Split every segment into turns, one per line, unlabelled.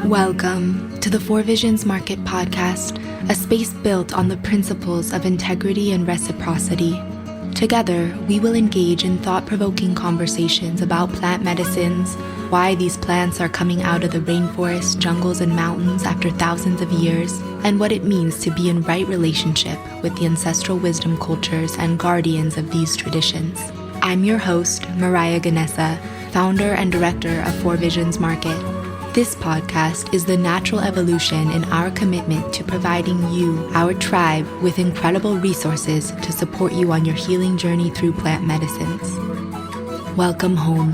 Welcome to the Four Visions Market Podcast, a space built on the principles of integrity and reciprocity. Together, we will engage in thought-provoking conversations about plant medicines, why these plants are coming out of the rainforest, jungles, and mountains after thousands of years, and what it means to be in right relationship with the ancestral wisdom cultures and guardians of these traditions. I'm your host, Mariah, founder and director of Four Visions Market. This podcast is the natural evolution in our commitment to providing you, our tribe, with incredible resources to support you on your healing journey through plant medicines. Welcome home.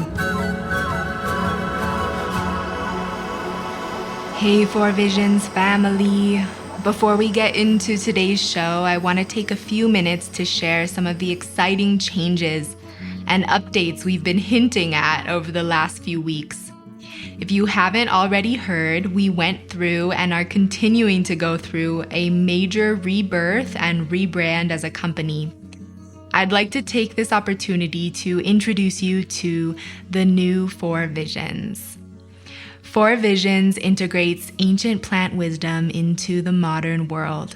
Hey, Four Visions family. Before we get into today's show, I want to take a few minutes to share some of the exciting changes and updates we've been hinting at over the last few weeks. If you haven't already heard, we went through and are continuing to go through a major rebirth and rebrand as a company. I'd like to take this opportunity to introduce you to the new Four Visions. Four Visions integrates ancient plant wisdom into the modern world.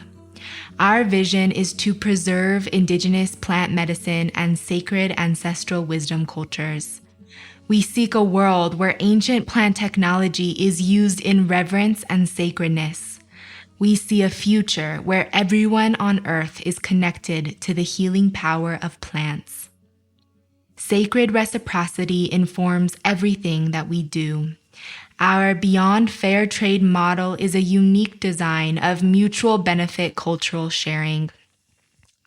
Our vision is to preserve indigenous plant medicine and sacred ancestral wisdom cultures. We seek a world where ancient plant technology is used in reverence and sacredness. We see a future where everyone on Earth is connected to the healing power of plants. Sacred reciprocity informs everything that we do. Our Beyond Fair Trade model is a unique design of mutual benefit cultural sharing.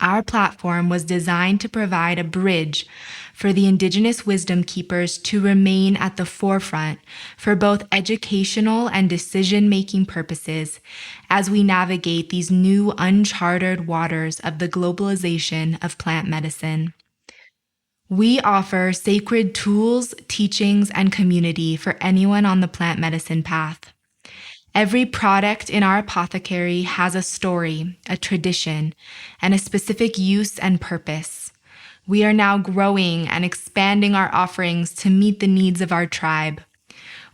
Our platform was designed to provide a bridge for the indigenous wisdom keepers to remain at the forefront for both educational and decision-making purposes as we navigate these new uncharted waters of the globalization of plant medicine. We offer sacred tools, teachings, and community for anyone on the plant medicine path. Every product in our apothecary has a story, a tradition, and a specific use and purpose. We are now growing and expanding our offerings to meet the needs of our tribe.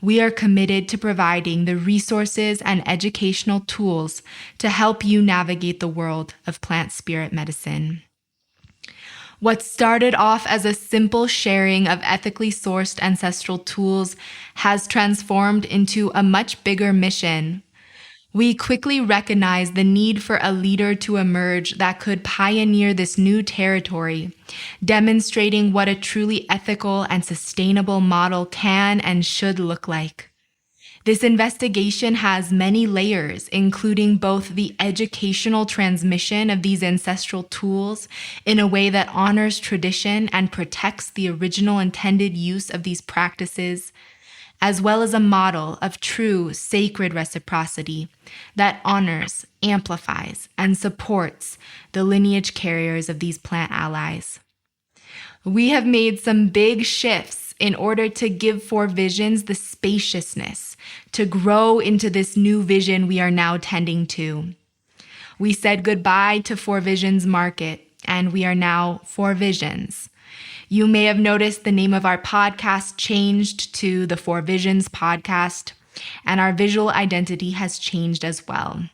We are committed to providing the resources and educational tools to help you navigate the world of plant spirit medicine. What started off as a simple sharing of ethically sourced ancestral tools has transformed into a much bigger mission. We quickly recognized the need for a leader to emerge that could pioneer this new territory, demonstrating what a truly ethical and sustainable model can and should look like. This investigation has many layers, including both the educational transmission of these ancestral tools in a way that honors tradition and protects the original intended use of these practices, as well as a model of true sacred reciprocity that honors, amplifies, and supports the lineage carriers of these plant allies. We have made some big shifts in order to give Four Visions the spaciousness to grow into this new vision we are now tending to. We said goodbye to Four Visions Market, and we are now Four Visions. You may have noticed the name of our podcast changed to the Four Visions Podcast, and our visual identity has changed as well.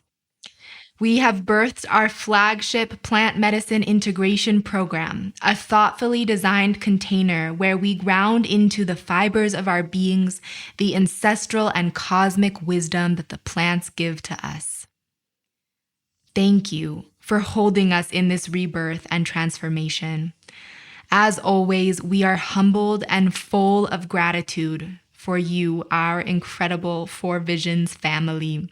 We have birthed our flagship plant medicine integration program, a thoughtfully designed container where we ground into the fibers of our beings the ancestral and cosmic wisdom that the plants give to us. Thank you for holding us in this rebirth and transformation. As always, we are humbled and full of gratitude for you, our incredible Four Visions family.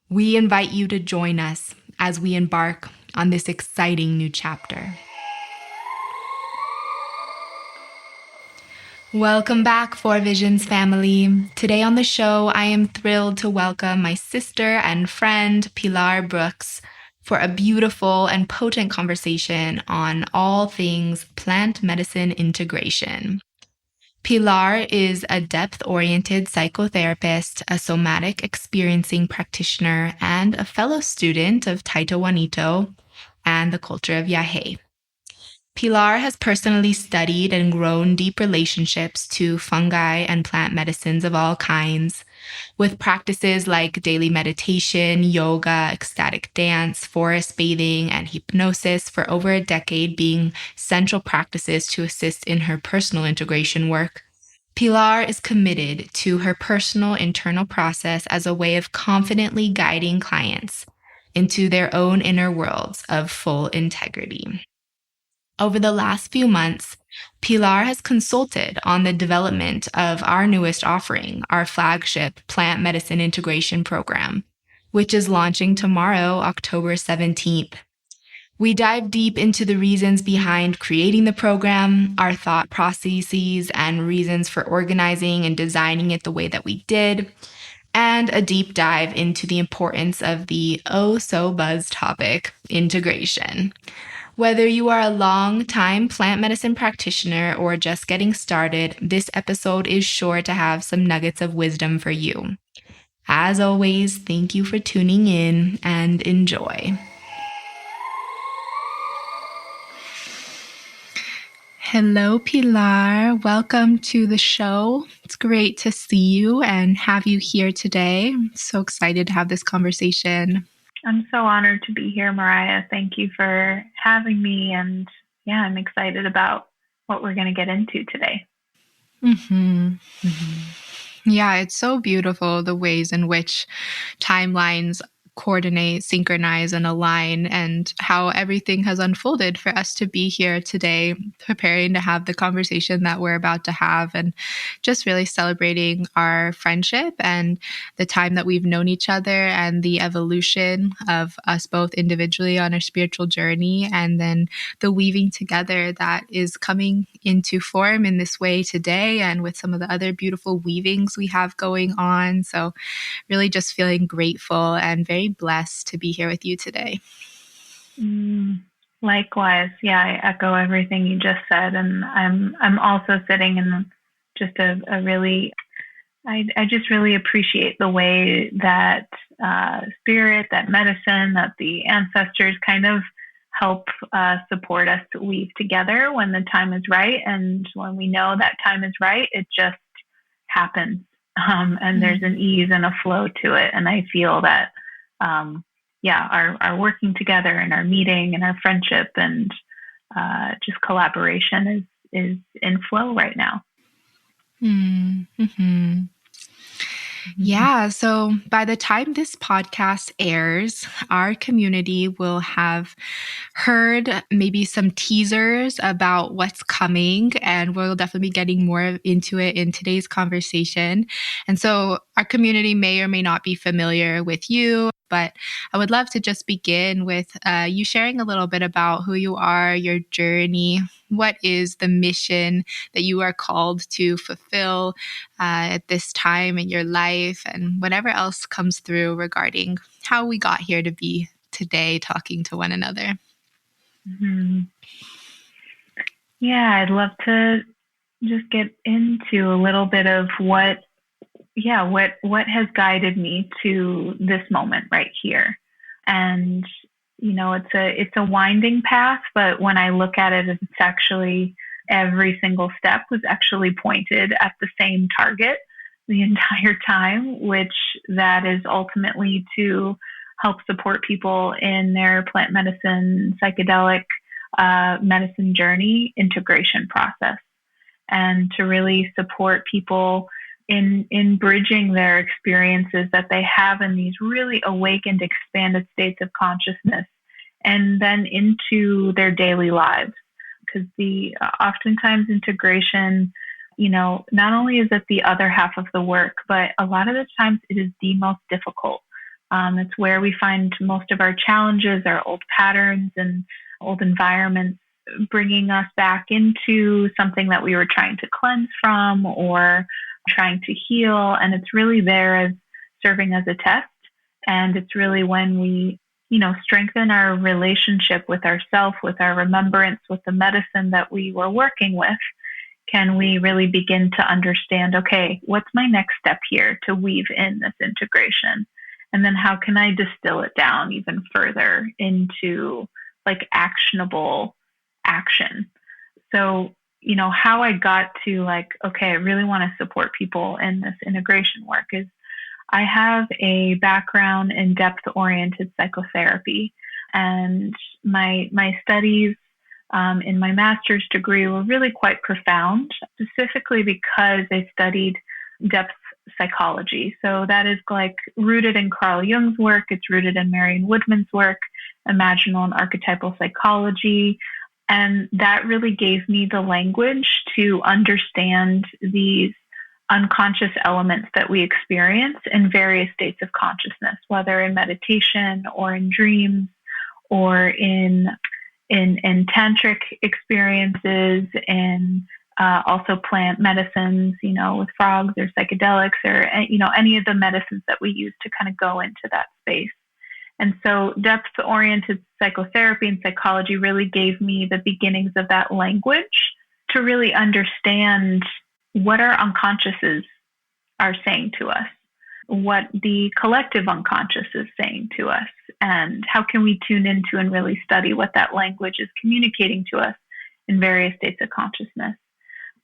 We invite you to join us as we embark on this exciting new chapter. Welcome back, Four Visions family. Today on the show, I am thrilled to welcome my sister and friend, Pilar Brooks, for a beautiful and potent conversation on all things plant medicine integration. Pilar is a depth-oriented psychotherapist, a somatic experiencing practitioner, and a fellow student of Taito Wanito and the culture of Yahe. Pilar has personally studied and grown deep relationships to fungi and plant medicines of all kinds, with practices like daily meditation, yoga, ecstatic dance, forest bathing, and hypnosis for over a decade being central practices to assist in her personal integration work. Pilar is committed to her personal internal process as a way of confidently guiding clients into their own inner worlds of full integrity. Over the last few months, Pilar has consulted on the development of our newest offering, our flagship plant medicine integration program, which is launching tomorrow, October 17th. We dive deep into the reasons behind creating the program, our thought processes, and reasons for organizing and designing it the way that we did, and a deep dive into the importance of the oh so buzz topic, integration. Whether you are a long-time plant medicine practitioner or just getting started, this episode is sure to have some nuggets of wisdom for you. As always, thank you for tuning in and enjoy. Hello, Pilar. Welcome to the show. It's great to see you and have you here today. I'm so excited to have this conversation.
I'm so honored to be here, Mariah. Thank you for having me. And yeah, I'm excited about what we're going to get into today.
Yeah, it's so beautiful, the ways in which timelines coordinate, synchronize, and align, and how everything has unfolded for us to be here today, preparing to have the conversation that we're about to have, and just really celebrating our friendship and the time that we've known each other and the evolution of us both individually on our spiritual journey, and then the weaving together that is coming into form in this way today, and with some of the other beautiful weavings we have going on. So really just feeling grateful and very blessed to be here with you today.
Likewise. Yeah, I echo everything you just said. And I'm also sitting in just a really, I just really appreciate the way that spirit, that medicine, that the ancestors kind of help support us to weave together when the time is right. And when we know that time is right, it just happens. And there's an ease and a flow to it. And I feel that, our working together and our meeting and our friendship and just collaboration is in flow right now.
Yeah, so by the time this podcast airs, our community will have heard maybe some teasers about what's coming, and we'll definitely be getting more into it in today's conversation. And so our community may or may not be familiar with you, but I would love to just begin with you sharing a little bit about who you are, your journey. What is the mission that you are called to fulfill at this time in your life, and whatever else comes through regarding how we got here to be today talking to one another.
Yeah, I'd love to just get into a little bit of what has guided me to this moment right here. And it's a winding path, but when I look at it, it's actually every single step was actually pointed at the same target the entire time, which that is ultimately to help support people in their plant medicine, psychedelic medicine journey integration process, and to really support people in bridging their experiences that they have in these really awakened, expanded states of consciousness, and then into their daily lives. Because oftentimes integration, not only is it the other half of the work, but a lot of the times it is the most difficult. It's where we find most of our challenges, our old patterns and old environments, bringing us back into something that we were trying to cleanse from or trying to heal. And it's really there as serving as a test. And it's really when we, strengthen our relationship with ourself, with our remembrance, with the medicine that we were working with, can we really begin to understand, okay, what's my next step here to weave in this integration? And then how can I distill it down even further into like actionable action. So, how I got to like, okay, I really want to support people in this integration work is I have a background in depth-oriented psychotherapy, and my studies in my master's degree were really quite profound, specifically because I studied depth psychology. So that is like rooted in Carl Jung's work. It's rooted in Marion Woodman's work, imaginal and archetypal psychology. And that really gave me the language to understand these unconscious elements that we experience in various states of consciousness, whether in meditation or in dreams or in tantric experiences, in also plant medicines, with frogs or psychedelics or, any of the medicines that we use to kind of go into that space. And so depth-oriented psychotherapy and psychology really gave me the beginnings of that language to really understand what our unconsciouses are saying to us, what the collective unconscious is saying to us, and how can we tune into and really study what that language is communicating to us in various states of consciousness.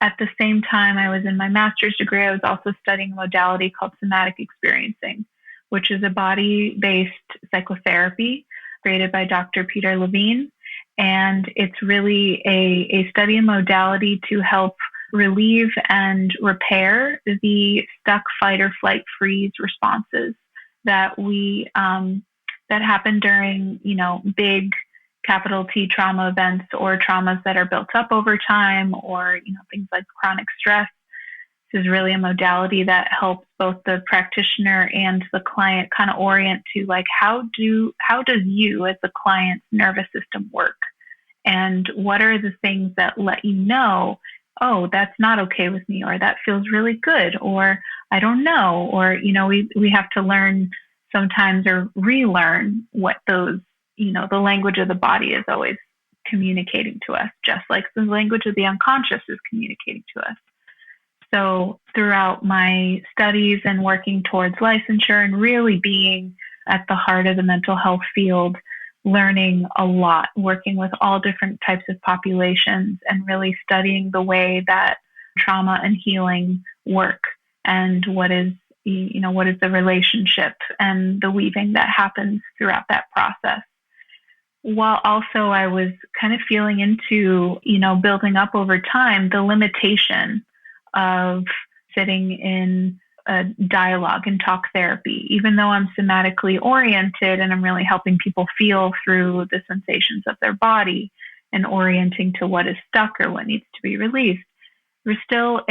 At the same time I was in my master's degree, I was also studying a modality called somatic experiencing, which is a body-based psychotherapy created by Dr. Peter Levine. And it's really a study and modality to help relieve and repair the stuck fight or flight freeze responses that that happen during, big capital T trauma events or traumas that are built up over time, or, things like chronic stress. This is really a modality that helps both the practitioner and the client kind of orient to like, how does you as the client's nervous system work? And what are the things that let you know, oh, that's not okay with me, or that feels really good, or I don't know, or, we have to learn sometimes or relearn what those, the language of the body is always communicating to us, just like the language of the unconscious is communicating to us. So throughout my studies and working towards licensure and really being at the heart of the mental health field, learning a lot, working with all different types of populations and really studying the way that trauma and healing work and what is the relationship and the weaving that happens throughout that process. While also I was kind of feeling into, building up over time, the limitation of sitting in a dialogue and talk therapy, even though I'm somatically oriented and I'm really helping people feel through the sensations of their body and orienting to what is stuck or what needs to be released. There's still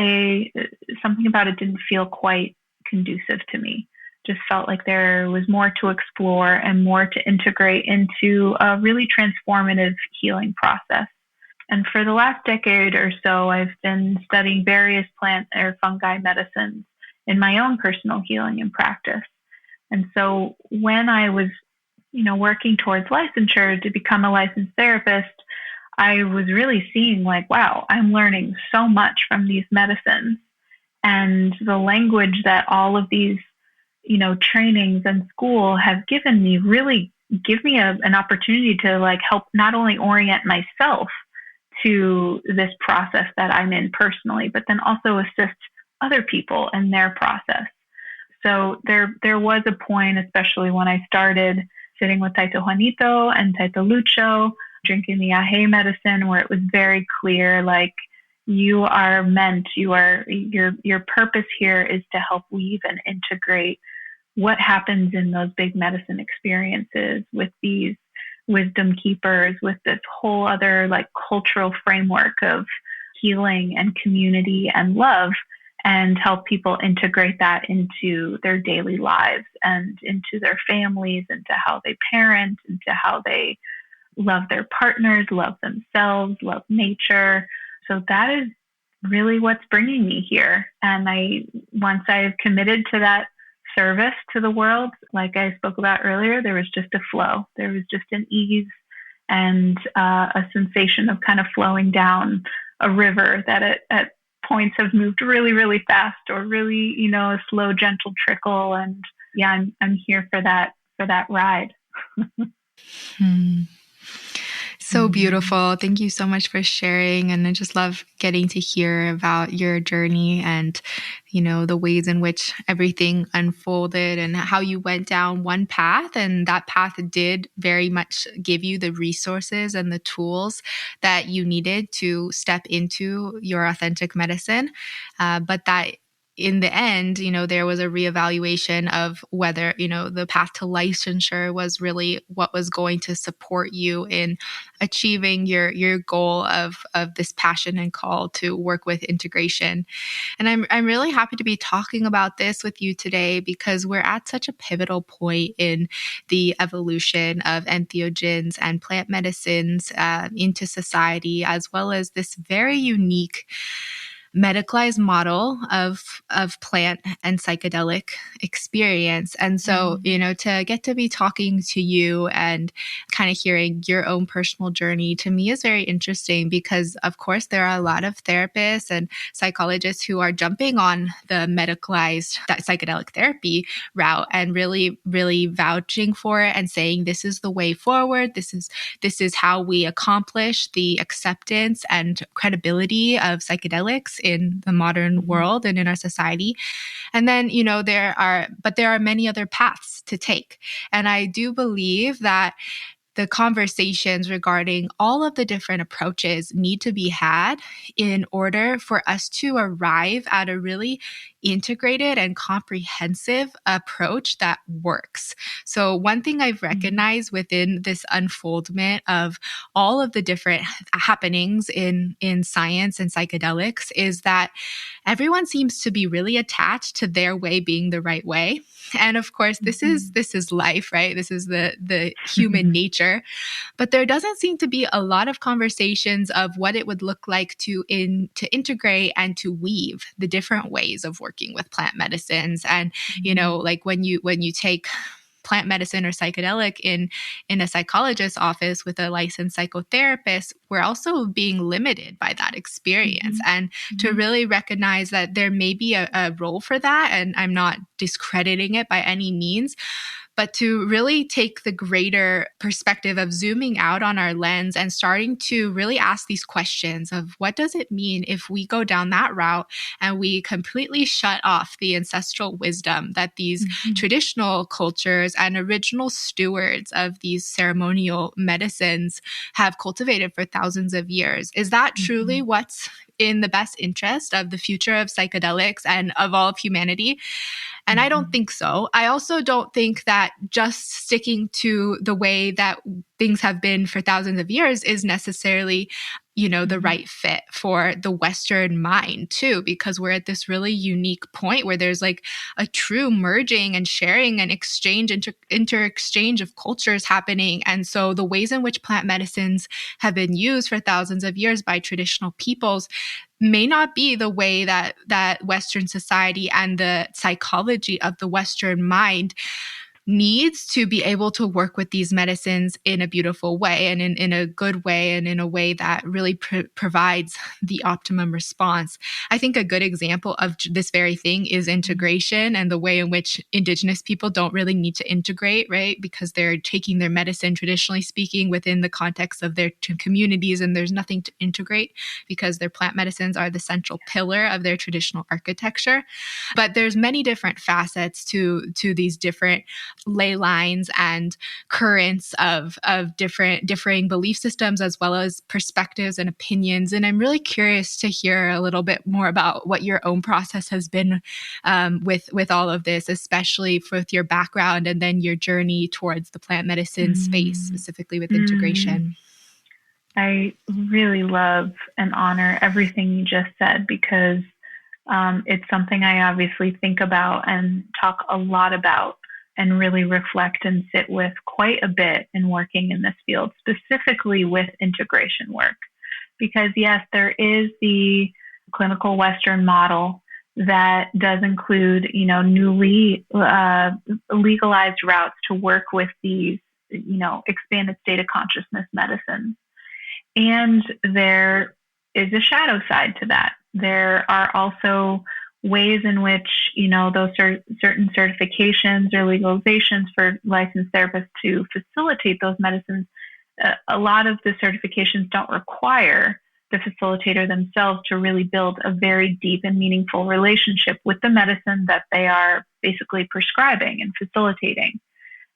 something about it didn't feel quite conducive to me. Just felt like there was more to explore and more to integrate into a really transformative healing process. And for the last decade or so, I've been studying various plant or fungi medicines in my own personal healing and practice. And so when I was, working towards licensure to become a licensed therapist, I was really seeing like, wow, I'm learning so much from these medicines, and the language that all of these, trainings and school have given me really give me an opportunity to like help not only orient myself to this process that I'm in personally, but then also assist other people in their process. So there was a point, especially when I started sitting with Taito Juanito and Taito Lucho, drinking the Ahe medicine, where it was very clear, like, you are meant, your purpose here is to help weave and integrate what happens in those big medicine experiences with these wisdom keepers, with this whole other like cultural framework of healing and community and love, and help people integrate that into their daily lives and into their families, into how they parent, into how they love their partners, love themselves, love nature. So that is really what's bringing me here. And once I've committed to that service to the world, like I spoke about earlier, there was just a flow. There was just an ease and a sensation of kind of flowing down a river that at points have moved really, really fast, or really, a slow, gentle trickle. And yeah, I'm here for that ride.
So beautiful. Thank you so much for sharing. And I just love getting to hear about your journey and, the ways in which everything unfolded and how you went down one path. And that path did very much give you the resources and the tools that you needed to step into your authentic medicine. But that in the end, there was a reevaluation of whether, the path to licensure was really what was going to support you in achieving your goal of this passion and call to work with integration. And I'm really happy to be talking about this with you today because we're at such a pivotal point in the evolution of entheogens and plant medicines into society, as well as this very unique medicalized model of plant and psychedelic experience. And so, to get to be talking to you and kind of hearing your own personal journey to me is very interesting because, of course, there are a lot of therapists and psychologists who are jumping on the medicalized psychedelic therapy route and really, really vouching for it and saying this is the way forward. This is how we accomplish the acceptance and credibility of psychedelics in the modern world and in our society. And then, there are many other paths to take. And I do believe that the conversations regarding all of the different approaches need to be had in order for us to arrive at a really integrated and comprehensive approach that works. So one thing I've recognized within this unfoldment of all of the different happenings in science and psychedelics is that everyone seems to be really attached to their way being the right way. And of course, this is life, right? This is the human nature. But there doesn't seem to be a lot of conversations of what it would look like to integrate and to weave the different ways of working with plant medicines. And, like when you take plant medicine or psychedelic in a psychologist's office with a licensed psychotherapist, we're also being limited by that experience. And to really recognize that there may be a role for that, and I'm not discrediting it by any means, but to really take the greater perspective of zooming out on our lens and starting to really ask these questions of what does it mean if we go down that route and we completely shut off the ancestral wisdom that these traditional cultures and original stewards of these ceremonial medicines have cultivated for thousands of years. Is that truly what's in the best interest of the future of psychedelics and of all of humanity? And I don't think so. I also don't think that just sticking to the way that things have been for thousands of years is necessarily, the right fit for the Western mind too, because we're at this really unique point where there's like a true merging and sharing and exchange, inter-exchange of cultures happening. And so the ways in which plant medicines have been used for thousands of years by traditional peoples may not be the way that Western society and the psychology of the Western mind needs to be able to work with these medicines in a beautiful way and in a good way and in a way that really provides the optimum response. I think a good example of this very thing is integration and the way in which Indigenous people don't really need to integrate, right? Because they're taking their medicine, traditionally speaking, within the context of their communities, and there's nothing to integrate because their plant medicines are the central pillar of their traditional architecture. But there's many different facets to these different ley lines and currents of differing belief systems, as well as perspectives and opinions. And I'm really curious to hear a little bit more about what your own process has been with all of this, especially with your background and then your journey towards the plant medicine space, specifically with integration.
I really love and honor everything you just said because it's something I obviously think about and talk a lot about and really reflect and sit with quite a bit in working in this field, specifically with integration work. Because yes, there is the clinical Western model that does include, newly legalized routes to work with these, expanded state of consciousness medicines. And there is a shadow side to that. There are also ways in which, those certain certifications or legalizations for licensed therapists to facilitate those medicines a lot of the certifications don't require the facilitator themselves to really build a very deep and meaningful relationship with the medicine that they are basically prescribing and facilitating.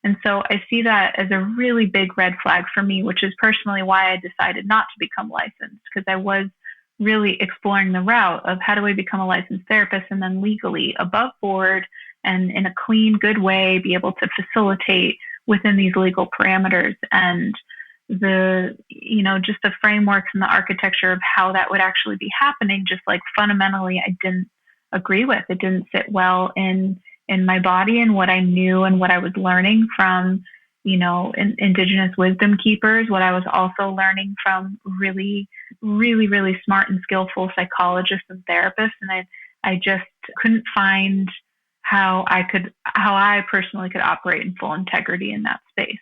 And so I see that as a really big red flag for me, which is personally why I decided not to become licensed, because I was really exploring the route of how do I become a licensed therapist and then legally above board and in a clean, good way be able to facilitate within these legal parameters. And just the frameworks and the architecture of how that would actually be happening, just like fundamentally I didn't agree with. It didn't sit well in my body and what I knew and what I was learning from, indigenous wisdom keepers, what I was also learning from really, really, really smart and skillful psychologists and therapists. And I just couldn't find how I personally could operate in full integrity in that space.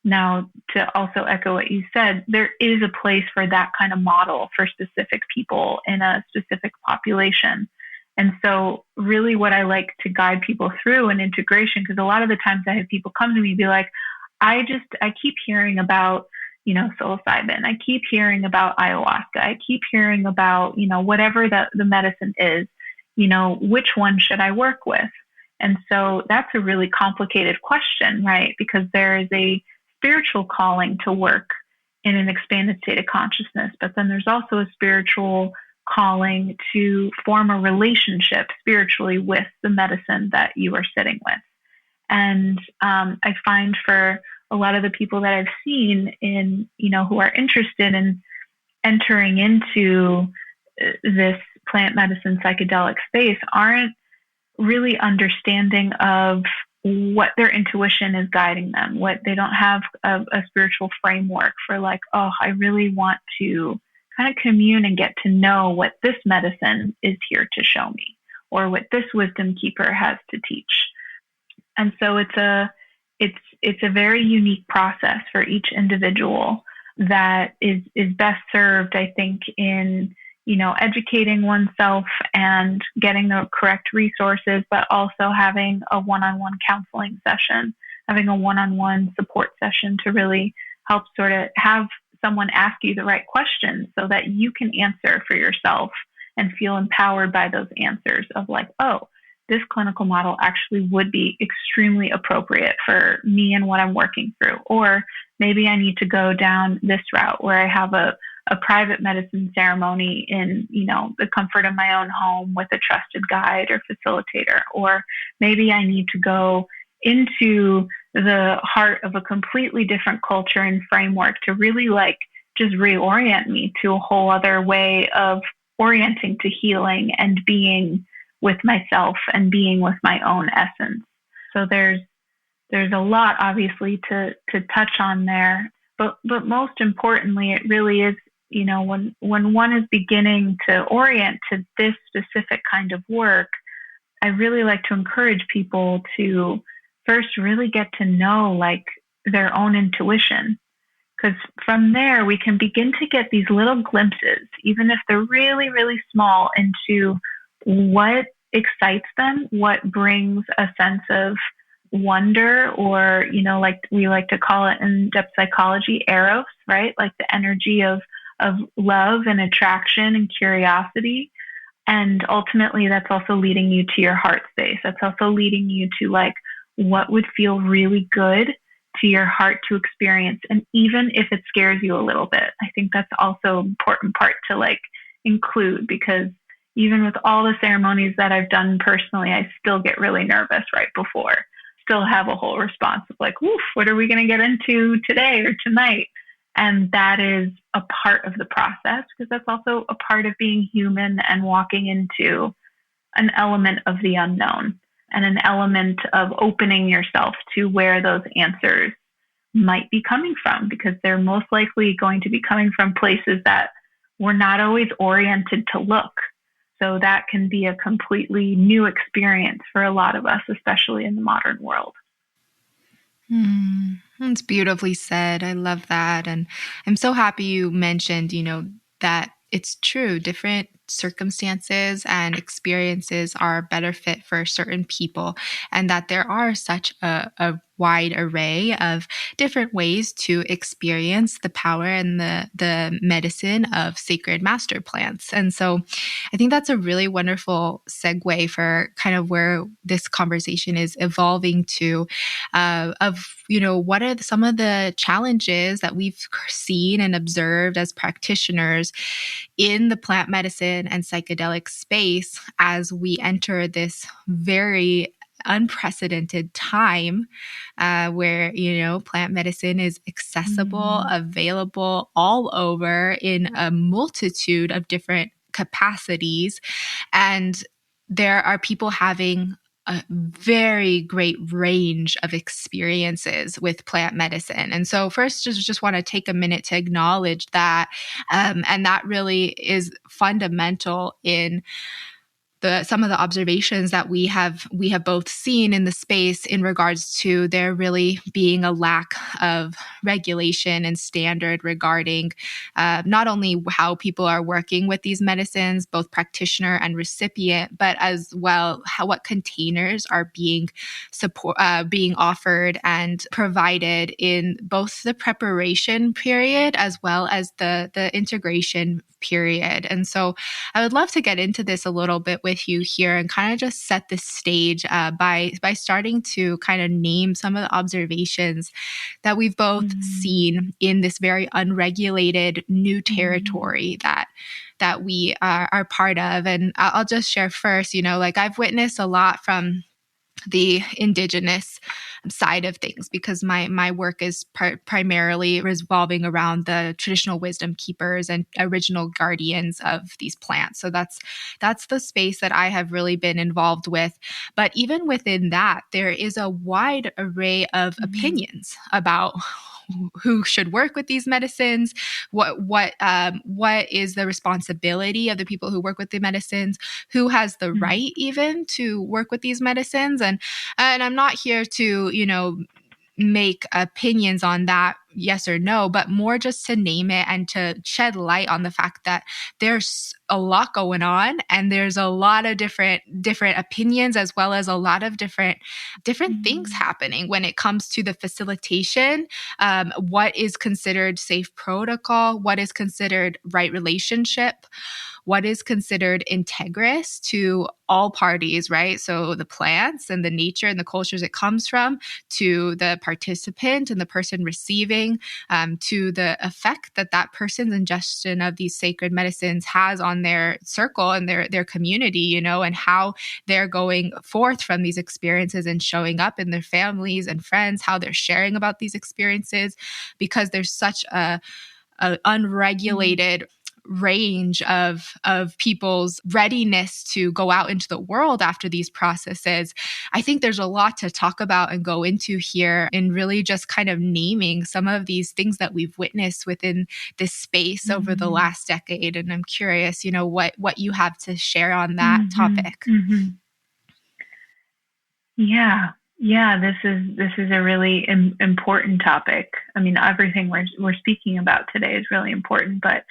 Now, to also echo what you said, there is a place for that kind of model for specific people in a specific population. And so really what I like to guide people through in integration, because a lot of the times I have people come to me and be like, I keep hearing about, psilocybin. I keep hearing about ayahuasca. I keep hearing about, whatever the medicine is, which one should I work with? And so that's a really complicated question, right? Because there is a spiritual calling to work in an expanded state of consciousness, but then there's also a spiritual calling to form a relationship spiritually with the medicine that you are sitting with. And I find for a lot of the people that I've seen who are interested in entering into this plant medicine psychedelic space aren't really understanding of what their intuition is guiding them, what they don't have a spiritual framework for, like, oh, I really want to kind of commune and get to know what this medicine is here to show me, or what this wisdom keeper has to teach. And so it's a very unique process for each individual that is best served, I think, in educating oneself and getting the correct resources, but also having a one-on-one counseling session, having a one-on-one support session to really help sort of have someone ask you the right questions so that you can answer for yourself and feel empowered by those answers of, like, oh, this clinical model actually would be extremely appropriate for me and what I'm working through. Or maybe I need to go down this route where I have a private medicine ceremony in, the comfort of my own home with a trusted guide or facilitator. Or maybe I need to go into the heart of a completely different culture and framework to really, like, just reorient me to a whole other way of orienting to healing and being with myself and being with my own essence. So there's a lot, obviously, to touch on there. But most importantly, it really is, when one is beginning to orient to this specific kind of work, I really like to encourage people to first really get to know, like, their own intuition. Because from there, we can begin to get these little glimpses, even if they're really, really small, into what excites them, what brings a sense of wonder, or, like we like to call it in depth psychology, eros, right? Like the energy of love and attraction and curiosity. And ultimately, that's also leading you to your heart space. That's also leading you to, like, what would feel really good to your heart to experience. And even if it scares you a little bit, I think that's also an important part to, like, include, because even with all the ceremonies that I've done personally, I still get really nervous right before. Still have a whole response of, like, woof, what are we going to get into today or tonight? And that is a part of the process, because that's also a part of being human and walking into an element of the unknown and an element of opening yourself to where those answers might be coming from, because they're most likely going to be coming from places that we're not always oriented to look. So that can be a completely new experience for a lot of us, especially in the modern world.
That's beautifully said. I love that. And I'm so happy you mentioned, that it's true. Different circumstances and experiences are better fit for certain people, and that there are such a wide array of different ways to experience the power and the medicine of sacred master plants. And so I think that's a really wonderful segue for kind of where this conversation is evolving to, what are some of the challenges that we've seen and observed as practitioners in the plant medicine and psychedelic space as we enter this very unprecedented time where, plant medicine is accessible, available all over in a multitude of different capacities. And there are people having a very great range of experiences with plant medicine. And so first, just want to take a minute to acknowledge that. And that really is fundamental in some of the observations that we have both seen in the space in regards to there really being a lack of regulation and standard regarding not only how people are working with these medicines, both practitioner and recipient, but as well what containers are being offered and provided in both the preparation period as well as the integration period. And so I would love to get into this a little bit with you here and kind of just set the stage by starting to kind of name some of the observations that we've both seen in this very unregulated new territory that we are part of. And I'll just share first, I've witnessed a lot from the indigenous side of things because my work is primarily revolving around the traditional wisdom keepers and original guardians of these plants. So that's the space that I have really been involved with. But even within that, there is a wide array of opinions about who should work with these medicines, what is the responsibility of the people who work with the medicines, who has the right even to work with these medicines. And I'm not here to, make opinions on that, yes or no, but more just to name it and to shed light on the fact that there's a lot going on and there's a lot of different opinions as well as a lot of different things happening when it comes to the facilitation, what is considered safe protocol, what is considered right relationship, what is considered integrous to all parties, right? So the plants and the nature and the cultures it comes from, to the participant and the person receiving, to the effect that person's ingestion of these sacred medicines has on their circle and their community, and how they're going forth from these experiences and showing up in their families and friends, how they're sharing about these experiences, because there's such a unregulated range of people's readiness to go out into the world after these processes. I think there's a lot to talk about and go into here and really just kind of naming some of these things that we've witnessed within this space over the last decade. And I'm curious, what you have to share on that topic.
Yeah, this is a really important topic. I mean, everything we're speaking about today is really important, but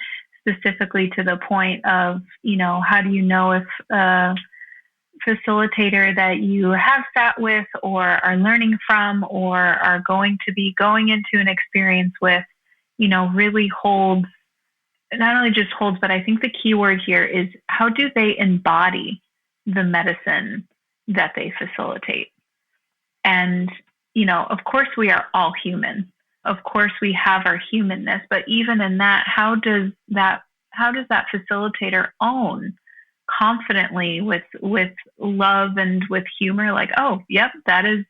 specifically to the point of, how do you know if a facilitator that you have sat with or are learning from or are going to be going into an experience with, really holds, not only just holds, but I think the key word here is how do they embody the medicine that they facilitate? And, of course we are all human. Of course we have our humanness, but even in that, how does that facilitator own confidently with love and with humor, like, oh, yep, that is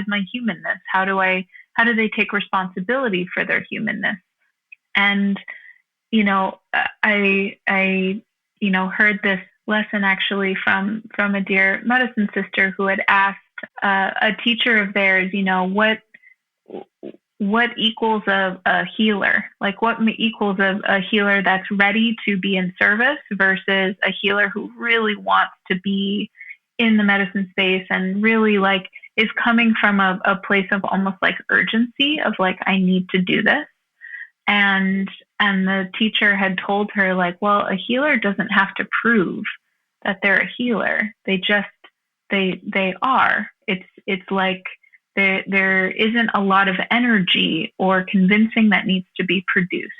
my humanness. How do they take responsibility for their humanness? And, I heard this lesson actually from a dear medicine sister who had asked a teacher of theirs, what equals a healer? Like what equals a healer that's ready to be in service versus a healer who really wants to be in the medicine space and really is coming from a place of almost like urgency of I need to do this. And the teacher had told her well, a healer doesn't have to prove that they're a healer. They are. It's like there isn't a lot of energy or convincing that needs to be produced.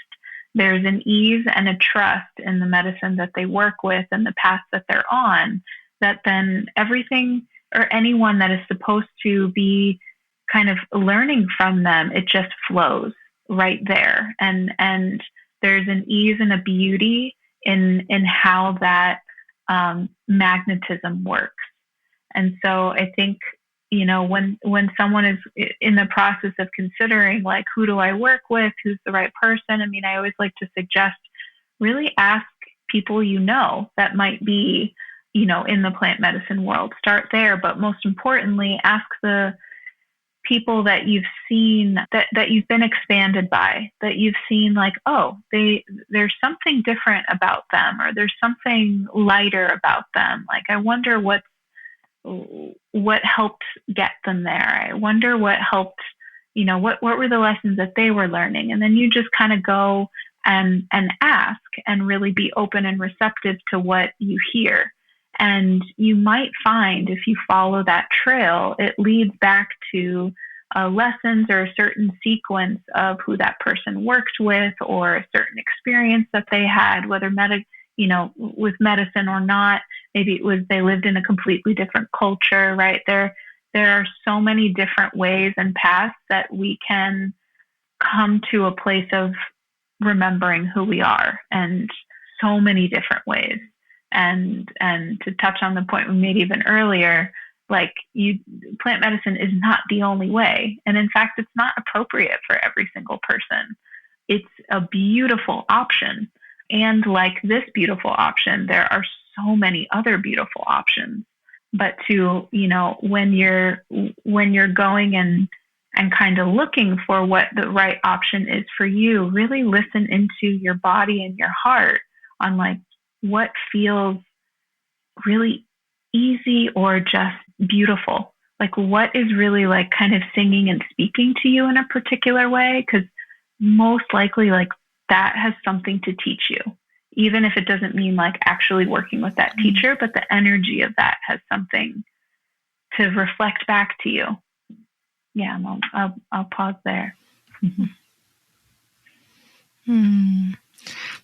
There's an ease and a trust in the medicine that they work with and the path that they're on, that then everything or anyone that is supposed to be kind of learning from them, it just flows right there. And there's an ease and a beauty in how that magnetism works. And so I think, when someone is in the process of considering, like, who do I work with? Who's the right person? I mean, I always like to suggest really ask people that might be, in the plant medicine world. Start there. But most importantly, ask the people that you've seen, that you've been expanded by, that you've seen, like, oh, there's something different about them, or there's something lighter about them. Like, I wonder what helped get them there. I wonder what helped, what were the lessons that they were learning? And then you just kind of go and ask and really be open and receptive to what you hear. And you might find, if you follow that trail, it leads back to lessons or a certain sequence of who that person worked with, or a certain experience that they had, whether with medicine or not. Maybe it was they lived in a completely different culture, right? There are so many different ways and paths that we can come to a place of remembering who we are, and so many different ways. And to touch on the point we made even earlier, like, plant medicine is not the only way. And in fact, it's not appropriate for every single person. It's a beautiful option. And like this beautiful option, there are so many other beautiful options. But when you're going and kind of looking for what the right option is for you, really listen into your body and your heart on, like, what feels really easy or just beautiful. Like, what is really, like, kind of singing and speaking to you in a particular way? Because most likely, like, that has something to teach you, even if it doesn't mean, like, actually working with that teacher, but the energy of that has something to reflect back to you. Yeah, I'll pause there.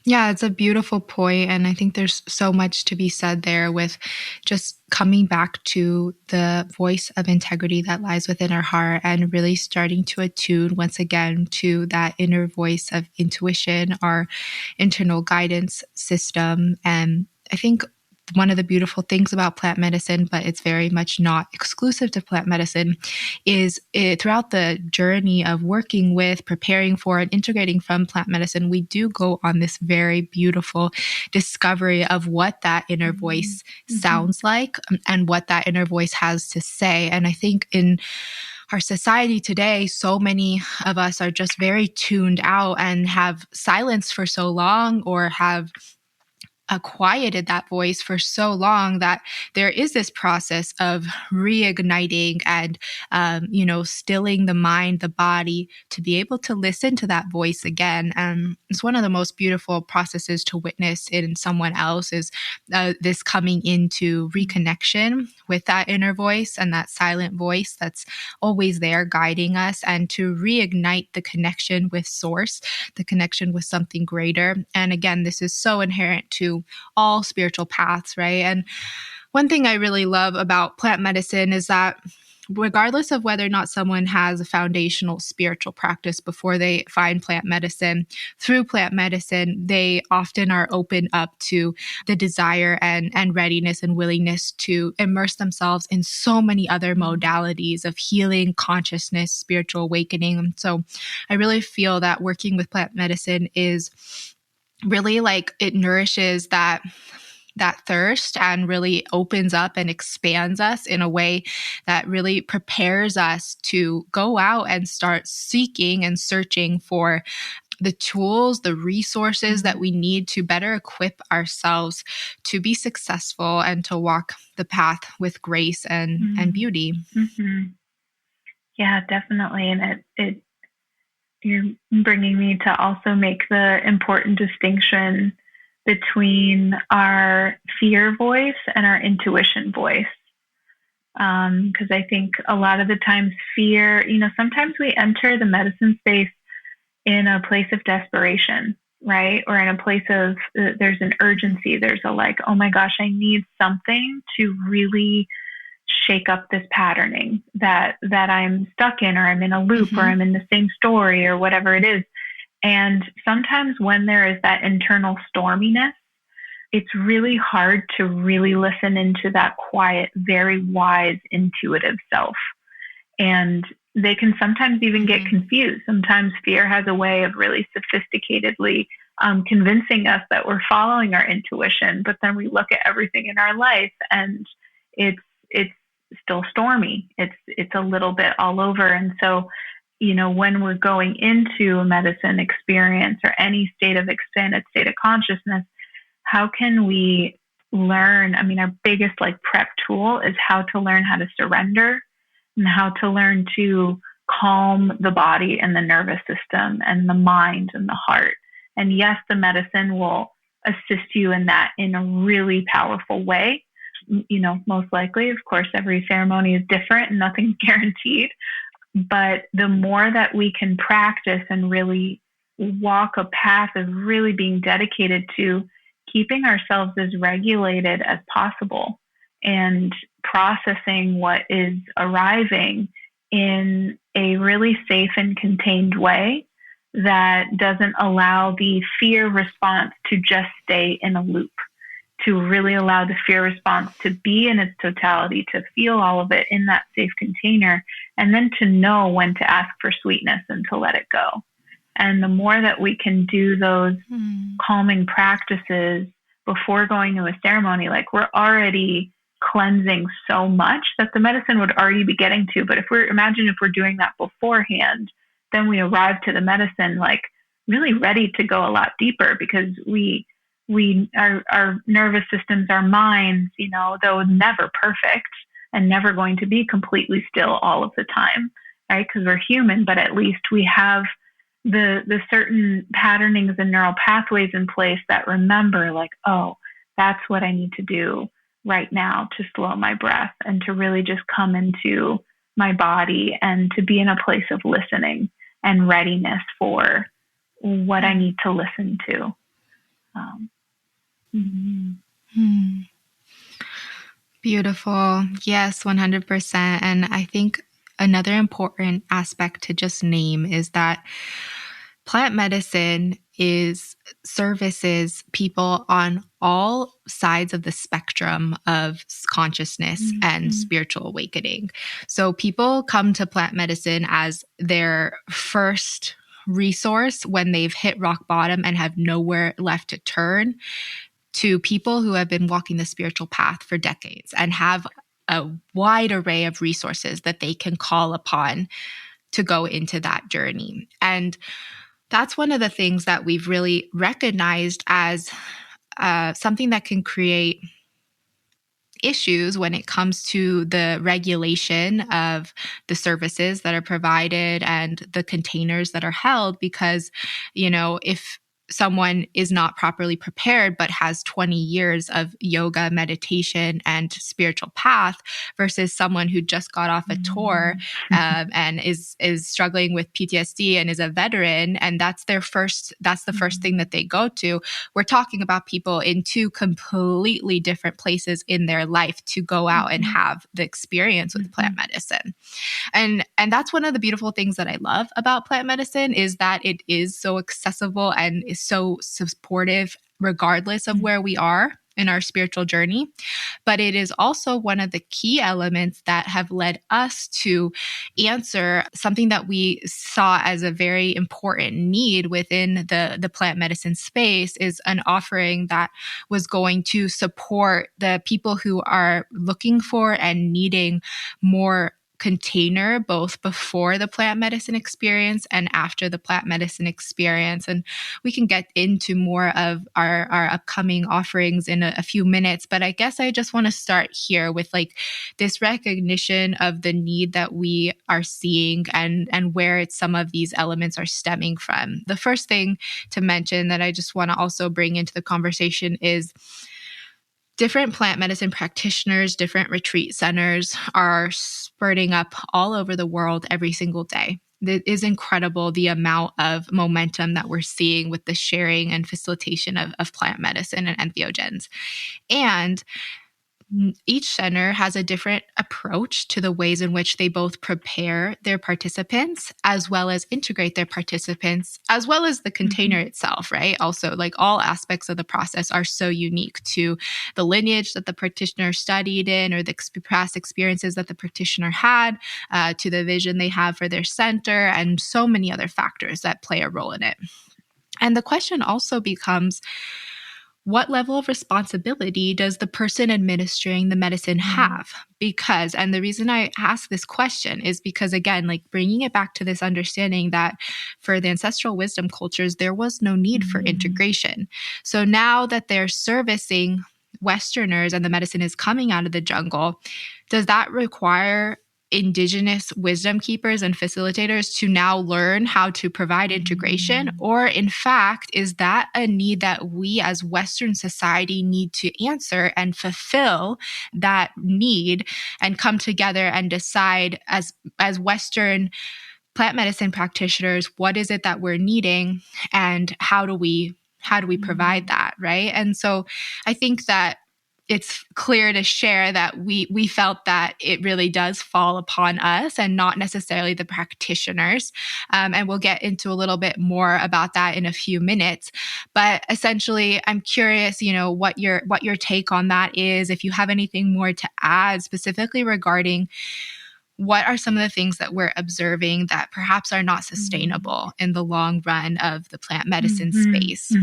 Yeah, it's a beautiful point. And I think there's so much to be said there with just coming back to the voice of integrity that lies within our heart, and really starting to attune once again to that inner voice of intuition, our internal guidance system. And I think one of the beautiful things about plant medicine, but it's very much not exclusive to plant medicine, is throughout the journey of working with, preparing for, and integrating from plant medicine, we do go on this very beautiful discovery of what that inner voice sounds like, and what that inner voice has to say. And I think in our society today, so many of us are just very tuned out and have silenced for so long, or have quieted that voice for so long, that there is this process of reigniting and, stilling the mind, the body, to be able to listen to that voice again. And it's one of the most beautiful processes to witness in someone else, is this coming into reconnection with that inner voice and that silent voice that's always there guiding us, and to reignite the connection with source, the connection with something greater. And again, this is so inherent to all spiritual paths, right? And one thing I really love about plant medicine is that, regardless of whether or not someone has a foundational spiritual practice before they find plant medicine, through plant medicine, they often are open up to the desire and readiness and willingness to immerse themselves in so many other modalities of healing, consciousness, spiritual awakening. And so I really feel that working with plant medicine is really, like, it nourishes that thirst, and really opens up and expands us in a way that really prepares us to go out and start seeking and searching for the tools, the resources that we need to better equip ourselves to be successful and to walk the path with grace and beauty.
Yeah, definitely. And you're bringing me to also make the important distinction between our fear voice and our intuition voice. Because I think a lot of the times fear, sometimes we enter the medicine space in a place of desperation, right? Or in a place of there's an urgency. There's a like, oh my gosh, I need something to really shake up this patterning that I'm stuck in, or I'm in a loop, or I'm in the same story, or whatever it is. And sometimes when there is that internal storminess, it's really hard to really listen into that quiet, very wise, intuitive self. And they can sometimes even get confused. Sometimes fear has a way of really sophisticatedly convincing us that we're following our intuition, but then we look at everything in our life and it's still stormy. It's a little bit all over. And so, when we're going into a medicine experience or any state of expanded state of consciousness, how can we learn? I mean, our biggest prep tool is how to learn how to surrender and how to learn to calm the body and the nervous system and the mind and the heart. And yes, the medicine will assist you in that in a really powerful way. Most likely, of course, every ceremony is different and nothing's guaranteed. But the more that we can practice and really walk a path of really being dedicated to keeping ourselves as regulated as possible and processing what is arriving in a really safe and contained way that doesn't allow the fear response to just stay in a loop, to really allow the fear response to be in its totality, to feel all of it in that safe container, and then to know when to ask for sweetness and to let it go. And the more that we can do those calming practices before going to a ceremony, we're already cleansing so much that the medicine would already be getting to. But imagine if we're doing that beforehand, then we arrive to the medicine really ready to go a lot deeper, because our nervous systems, our minds, though never perfect and never going to be completely still all of the time, right? Because we're human, but at least we have the certain patternings and neural pathways in place that remember oh, that's what I need to do right now to slow my breath and to really just come into my body and to be in a place of listening and readiness for what I need to listen to.
Beautiful. Yes, 100%. And I think another important aspect to just name is that plant medicine services people on all sides of the spectrum of consciousness and spiritual awakening. So people come to plant medicine as their first resource when they've hit rock bottom and have nowhere left to turn, to people who have been walking the spiritual path for decades and have a wide array of resources that they can call upon to go into that journey. And that's one of the things that we've really recognized as something that can create issues when it comes to the regulation of the services that are provided and the containers that are held. Because, if someone is not properly prepared but has 20 years of yoga, meditation, and spiritual path versus someone who just got off a tour and is struggling with PTSD and is a veteran, and that's the first thing that they go to. We're talking about people in two completely different places in their life to go out and have the experience with plant medicine. And that's one of the beautiful things that I love about plant medicine, is that it is so accessible and is so supportive regardless of where we are in our spiritual journey. But it is also one of the key elements that have led us to answer something that we saw as a very important need within the plant medicine space, is an offering that was going to support the people who are looking for and needing more container, both before the plant medicine experience and after the plant medicine experience. And we can get into more of our upcoming offerings in a few minutes. But I guess I just want to start here with this recognition of the need that we are seeing and where some of these elements are stemming from. The first thing to mention that I just want to also bring into the conversation is different plant medicine practitioners, different retreat centers are spurting up all over the world every single day. It is incredible the amount of momentum that we're seeing with the sharing and facilitation of plant medicine and entheogens. And each center has a different approach to the ways in which they both prepare their participants as well as integrate their participants, as well as the container itself, right? Also, like all aspects of the process are so unique to the lineage that the practitioner studied in or the past experiences that the practitioner had, to the vision they have for their center, and so many other factors that play a role in it. And the question also becomes, what level of responsibility does the person administering the medicine have? Because, and the reason I ask this question is because, again, like bringing it back to this understanding that for the ancestral wisdom cultures, there was no need for integration. So now that they're servicing Westerners and the medicine is coming out of the jungle, does that require indigenous wisdom keepers and facilitators to now learn how to provide integration? Or in fact, is that a need that we as Western society need to answer and fulfill that need and come together and decide as Western plant medicine practitioners, what is it that we're needing and how do we provide that, right? And so I think that it's clear to share that we felt that it really does fall upon us and not necessarily the practitioners. And we'll get into a little bit more about that in a few minutes. But essentially, I'm curious, what your take on that is, if you have anything more to add specifically regarding what are some of the things that we're observing that perhaps are not sustainable in the long run of the plant medicine space.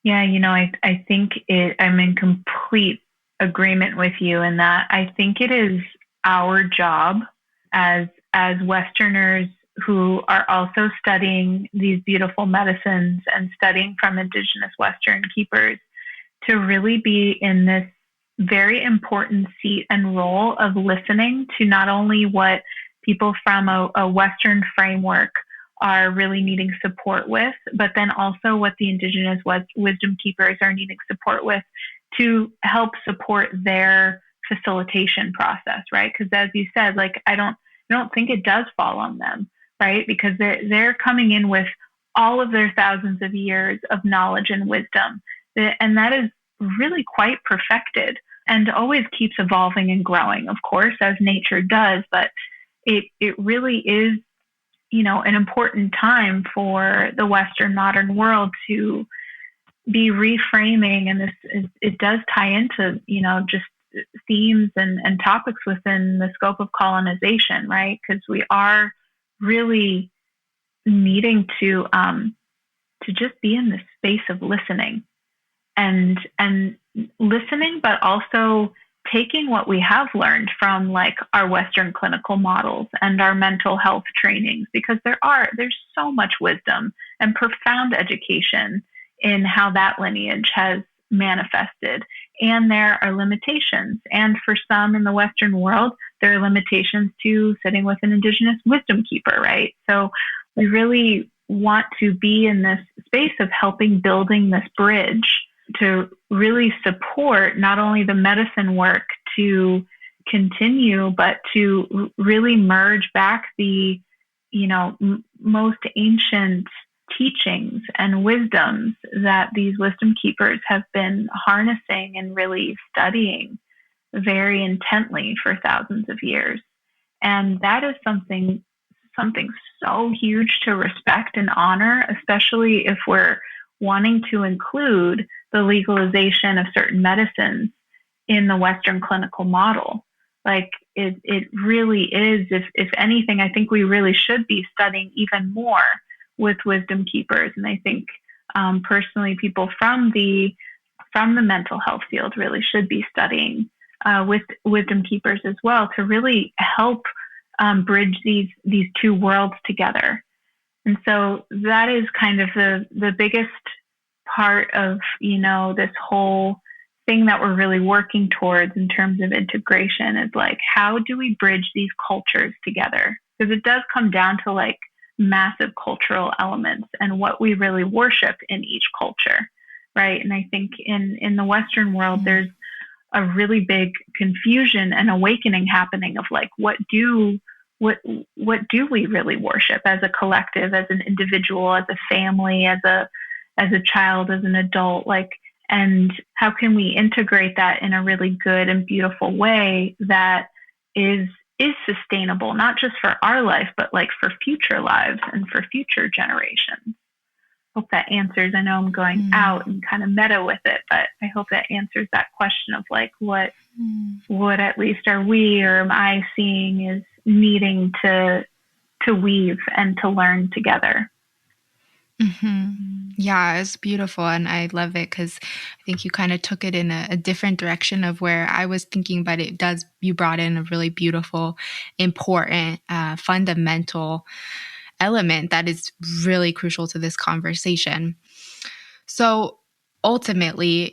Yeah, I think I'm in complete agreement with you in that I think it is our job as Westerners who are also studying these beautiful medicines and studying from indigenous Western keepers to really be in this very important seat and role of listening to not only what people from a Western framework are really needing support with, but then also what the indigenous wisdom keepers are needing support with to help support their facilitation process, right? Because as you said, like I don't think it does fall on them, right? Because they're coming in with all of their thousands of years of knowledge and wisdom, and that is really quite perfected and always keeps evolving and growing, of course, as nature does. But it really is, an important time for the Western modern world to be reframing. And it does tie into, just themes and topics within the scope of colonization, right? Because we are really needing to just be in this space of listening and listening, but also taking what we have learned from like our Western clinical models and our mental health trainings, because there's so much wisdom and profound education in how that lineage has manifested. And there are limitations. And for some in the Western world, there are limitations to sitting with an indigenous wisdom keeper, right? So we really want to be in this space of building this bridge to really support not only the medicine work to continue, but to really merge back the, most ancient teachings and wisdoms that these wisdom keepers have been harnessing and really studying very intently for thousands of years. And that is something so huge to respect and honor, especially if we're wanting to include the legalization of certain medicines in the Western clinical model. Like it really is, if anything, I think we really should be studying even more with wisdom keepers. And I think personally, people from the mental health field really should be studying with wisdom keepers as well, to really help bridge these two worlds together. And so that is kind of the biggest part of, this whole thing that we're really working towards in terms of integration, is like, how do we bridge these cultures together? Because it does come down to like massive cultural elements and what we really worship in each culture, right? And I think in the Western world, there's a really big confusion and awakening happening of like, what do we really worship as a collective, as an individual, as a family, as a child, as an adult, like, and how can we integrate that in a really good and beautiful way that is sustainable, not just for our life, but like for future lives and for future generations. Hope that answers. I know I'm going out and kind of meta with it, but I hope that answers that question of like what at least are we or am I seeing is needing to weave and to learn together.
Yeah, it's beautiful. And I love it because I think you kind of took it in a different direction of where I was thinking, but you brought in a really beautiful, important, fundamental element that is really crucial to this conversation. So ultimately,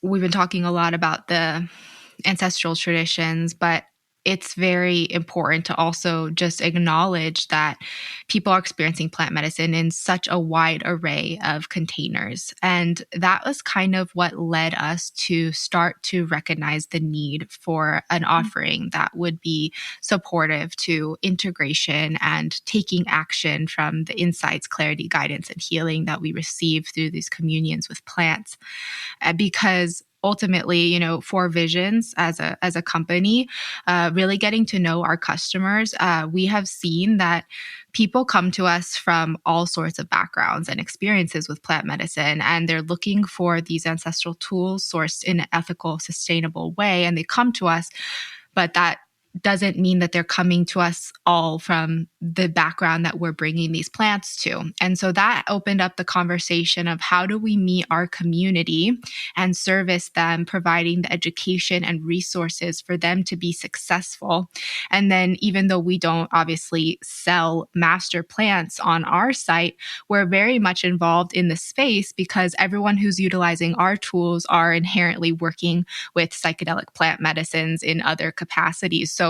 we've been talking a lot about the ancestral traditions, but it's very important to also just acknowledge that people are experiencing plant medicine in such a wide array of containers. And that was kind of what led us to start to recognize the need for an offering that would be supportive to integration and taking action from the insights, clarity, guidance, and healing that we receive through these communions with plants. Because ultimately, for Visions as a company, really getting to know our customers, we have seen that people come to us from all sorts of backgrounds and experiences with plant medicine, and they're looking for these ancestral tools sourced in an ethical, sustainable way. And they come to us, but that doesn't mean that they're coming to us all from the background that we're bringing these plants to. And so that opened up the conversation of how do we meet our community and service them, providing the education and resources for them to be successful. And then even though we don't obviously sell master plants on our site, we're very much involved in the space because everyone who's utilizing our tools are inherently working with psychedelic plant medicines in other capacities. So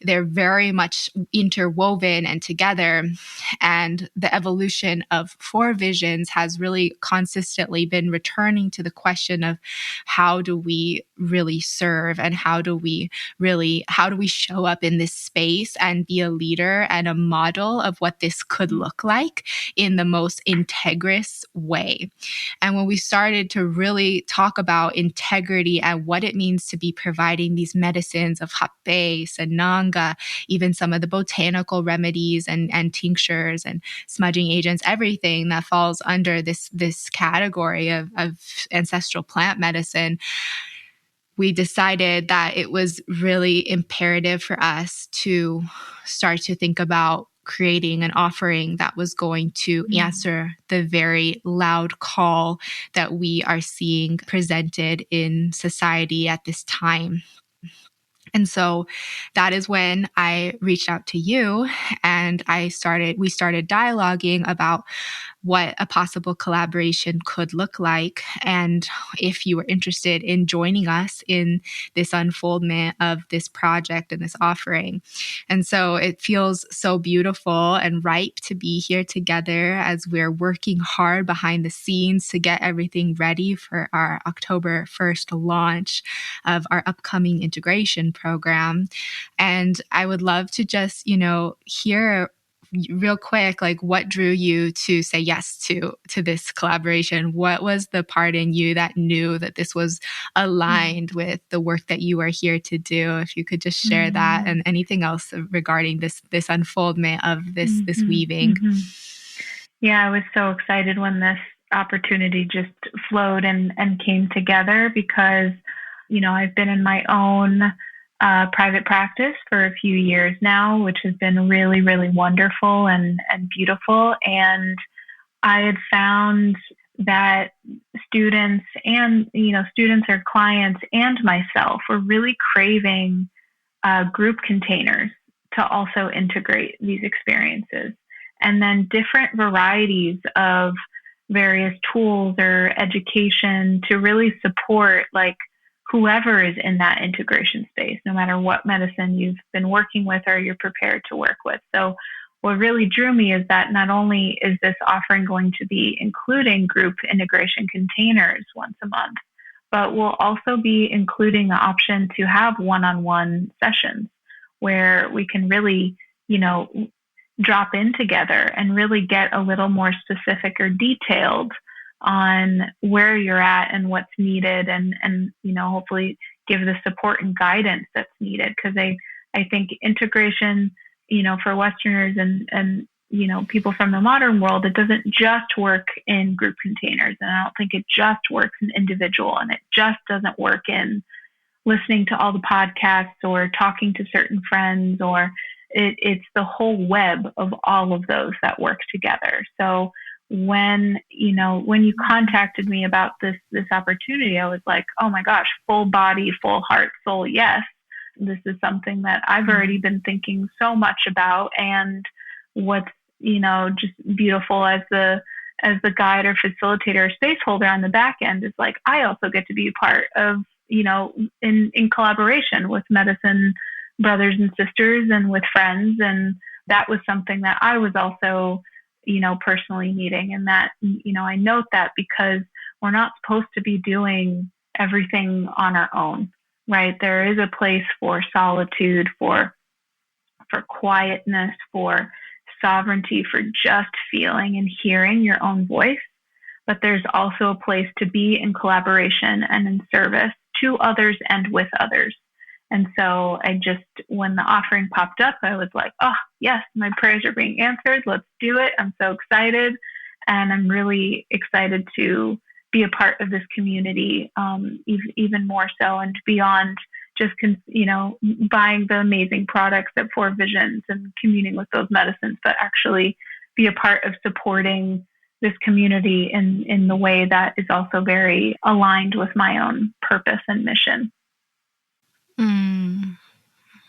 they're very much interwoven and together. And the evolution of Four Visions has really consistently been returning to the question of how do we really serve and how do we show up in this space and be a leader and a model of what this could look like in the most integrous way. And when we started to really talk about integrity and what it means to be providing these medicines of hape, sananga, even some of the botanical remedies and tinctures and smudging agents, everything that falls under this category of ancestral plant medicine, we decided that it was really imperative for us to start to think about creating an offering that was going to answer the very loud call that we are seeing presented in society at this time. And so that is when I reached out to you and we started dialoguing about what a possible collaboration could look like. And if you were interested in joining us in this unfoldment of this project and this offering. And so it feels so beautiful and ripe to be here together as we're working hard behind the scenes to get everything ready for our October 1st launch of our upcoming integration program. And I would love to just, hear real quick, like what drew you to say yes to this collaboration? What was the part in you that knew that this was aligned with the work that you are here to do? If you could just share that and anything else regarding this unfoldment of this weaving.
Yeah, I was so excited when this opportunity just flowed and came together because, I've been in my own private practice for a few years now, which has been really, really wonderful and beautiful. And I had found that students or clients and myself were really craving group containers to also integrate these experiences. And then different varieties of various tools or education to really support like whoever is in that integration space, no matter what medicine you've been working with or you're prepared to work with. So what really drew me is that not only is this offering going to be including group integration containers once a month, but we'll also be including the option to have one-on-one sessions where we can really, drop in together and really get a little more specific or detailed on where you're at and what's needed, and hopefully give the support and guidance that's needed. Because I think integration, for Westerners and people from the modern world, it doesn't just work in group containers. And I don't think it just works in individual, and it just doesn't work in listening to all the podcasts or talking to certain friends, or it's the whole web of all of those that work together. So when you contacted me about this opportunity, I was like, oh my gosh, full body, full heart, soul, yes. This is something that I've already been thinking so much about. And what's, just beautiful as the guide or facilitator or space holder on the back end is like, I also get to be a part of, in collaboration with medicine brothers and sisters and with friends. And that was something that I was also, personally needing. And that, I note that because we're not supposed to be doing everything on our own, right? There is a place for solitude, for quietness, for sovereignty, for just feeling and hearing your own voice. But there's also a place to be in collaboration and in service to others and with others. And so when the offering popped up, I was like, oh, yes, my prayers are being answered. Let's do it. I'm so excited. And I'm really excited to be a part of this community, even more so, and beyond just, buying the amazing products at Four Visions and communing with those medicines, but actually be a part of supporting this community in the way that is also very aligned with my own purpose and mission.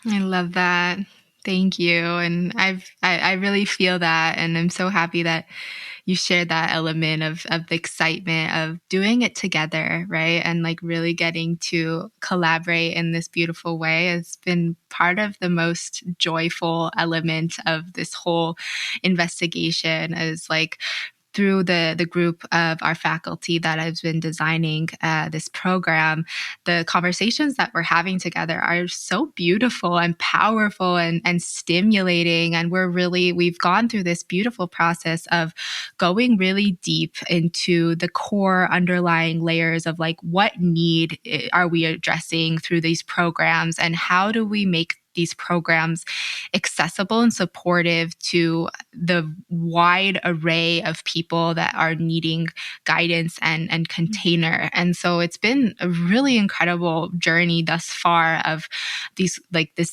I love that. Thank you. And I really feel that. And I'm so happy that you shared that element of the excitement of doing it together, right? And like really getting to collaborate in this beautiful way has been part of the most joyful element of this whole investigation, is like through the group of our faculty that I've been designing this program, the conversations that we're having together are so beautiful and powerful and stimulating. And we've gone through this beautiful process of going really deep into the core underlying layers of like, what need are we addressing through these programs, and how do we make these programs accessible and supportive to the wide array of people that are needing guidance and container. And so it's been a really incredible journey thus far of this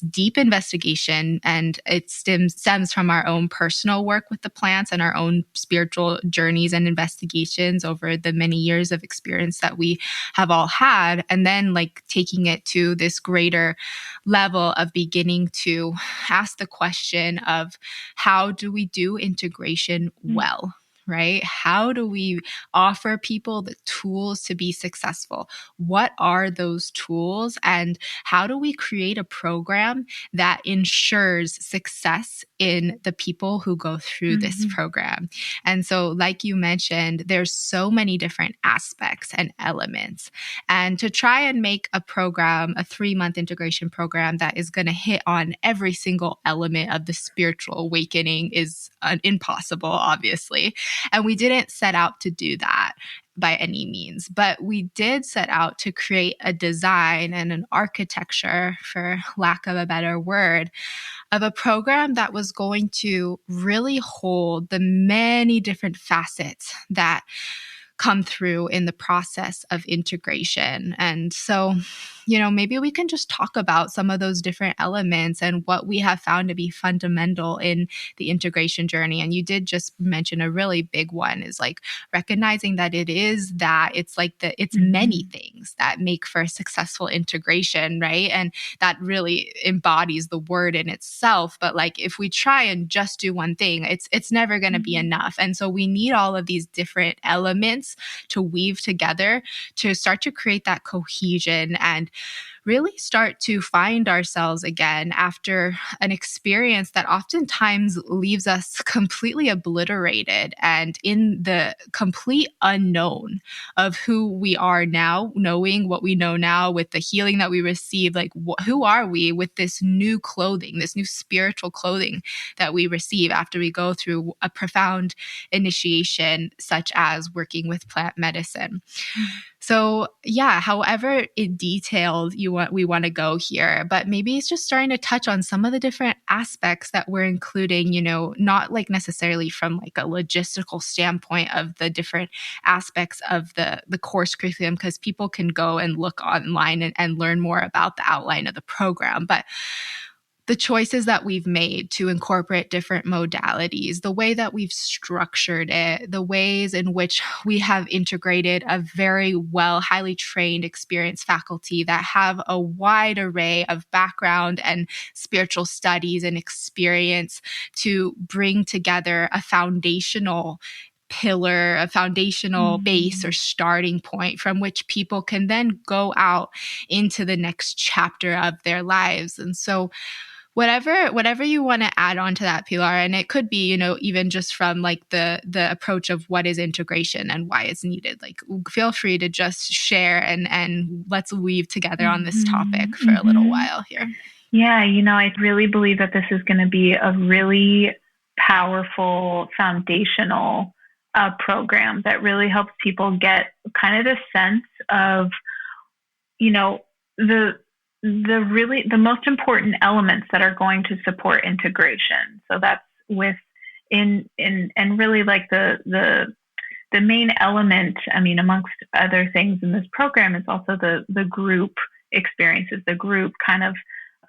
deep investigation, and it stems from our own personal work with the plants and our own spiritual journeys and investigations over the many years of experience that we have all had, and then like taking it to this greater level of beginning to ask the question of, how do we do integration well? Right? How do we offer people the tools to be successful? What are those tools? And how do we create a program that ensures success in the people who go through this program? And so, like you mentioned, there's so many different aspects and elements. And to try and make a program, a 3-month integration program that is going to hit on every single element of the spiritual awakening is impossible, obviously. And we didn't set out to do that by any means, but we did set out to create a design and an architecture, for lack of a better word, of a program that was going to really hold the many different facets that come through in the process of integration. And so, maybe we can just talk about some of those different elements and what we have found to be fundamental in the integration journey. And you did just mention a really big one, is like recognizing that it's many things that make for a successful integration, right? And that really embodies the word in itself. But like, if we try and just do one thing, it's never going to be enough. And so we need all of these different elements to weave together to start to create that cohesion and really start to find ourselves again after an experience that oftentimes leaves us completely obliterated and in the complete unknown of who we are now, knowing what we know now with the healing that we receive. Like, who are we with this new clothing, this new spiritual clothing that we receive after we go through a profound initiation, such as working with plant medicine? So yeah, however detailed we want to go here, but maybe it's just starting to touch on some of the different aspects that we're including, not like necessarily from like a logistical standpoint of the different aspects of the course curriculum, because people can go and look online and learn more about the outline of the program. But the choices that we've made to incorporate different modalities, the way that we've structured it, the ways in which we have integrated a very well, highly trained, experienced faculty that have a wide array of background and spiritual studies and experience to bring together a foundational pillar, a foundational base or starting point from which people can then go out into the next chapter of their lives. And so whatever you want to add on to that, Pilar, and it could be, even just from like the approach of what is integration and why it's needed. Like, feel free to just share and let's weave together on this topic for a little while here.
Yeah, I really believe that this is going to be a really powerful foundational program that really helps people get kind of the sense of, the most important elements that are going to support integration. So that's and really like the main element, amongst other things in this program, is also the group experiences, the group kind of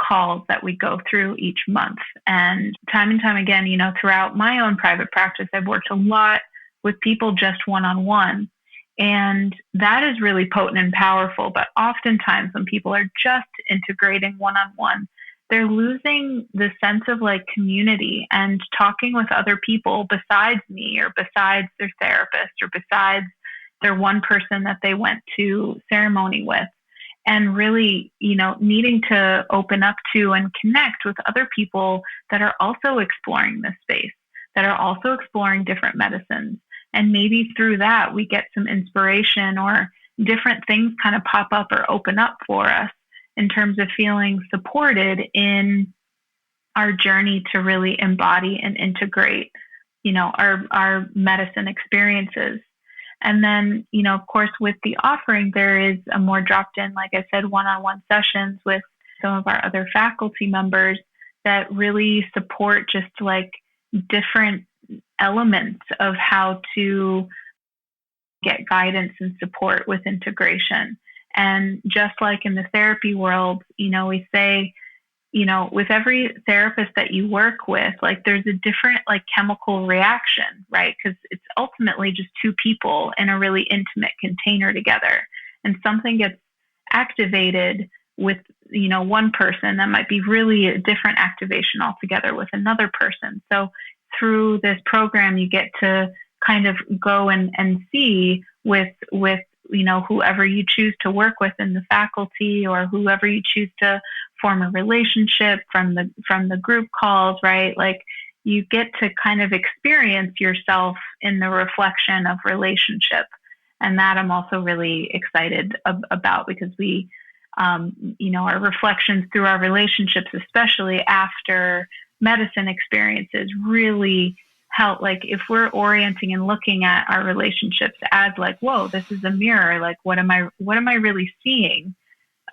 calls that we go through each month. And time again, throughout my own private practice, I've worked a lot with people just one-on-one. And that is really potent and powerful. But oftentimes when people are just integrating one-on-one, they're losing the sense of like community and talking with other people besides me or besides their therapist or besides their one person that they went to ceremony with. And really, needing to open up to and connect with other people that are also exploring this space, that are also exploring different medicines. And maybe through that, we get some inspiration or different things kind of pop up or open up for us in terms of feeling supported in our journey to really embody and integrate, our medicine experiences. And then, of course, with the offering, there is a more dropped in, like I said, one-on-one sessions with some of our other faculty members that really support just like different elements of how to get guidance and support with integration. And just like in the therapy world, we say, with every therapist that you work with, like there's a different like chemical reaction, right? Because it's ultimately just two people in a really intimate container together. And something gets activated with, one person that might be really a different activation altogether with another person. So through this program, you get to kind of go and see with whoever you choose to work with in the faculty or whoever you choose to form a relationship from the group calls, right? Like you get to kind of experience yourself in the reflection of relationship. And that I'm also really excited about because we, our reflections through our relationships, especially after medicine experiences, really help. Like if we're orienting and looking at our relationships as like, whoa, this is a mirror. Like, what am I really seeing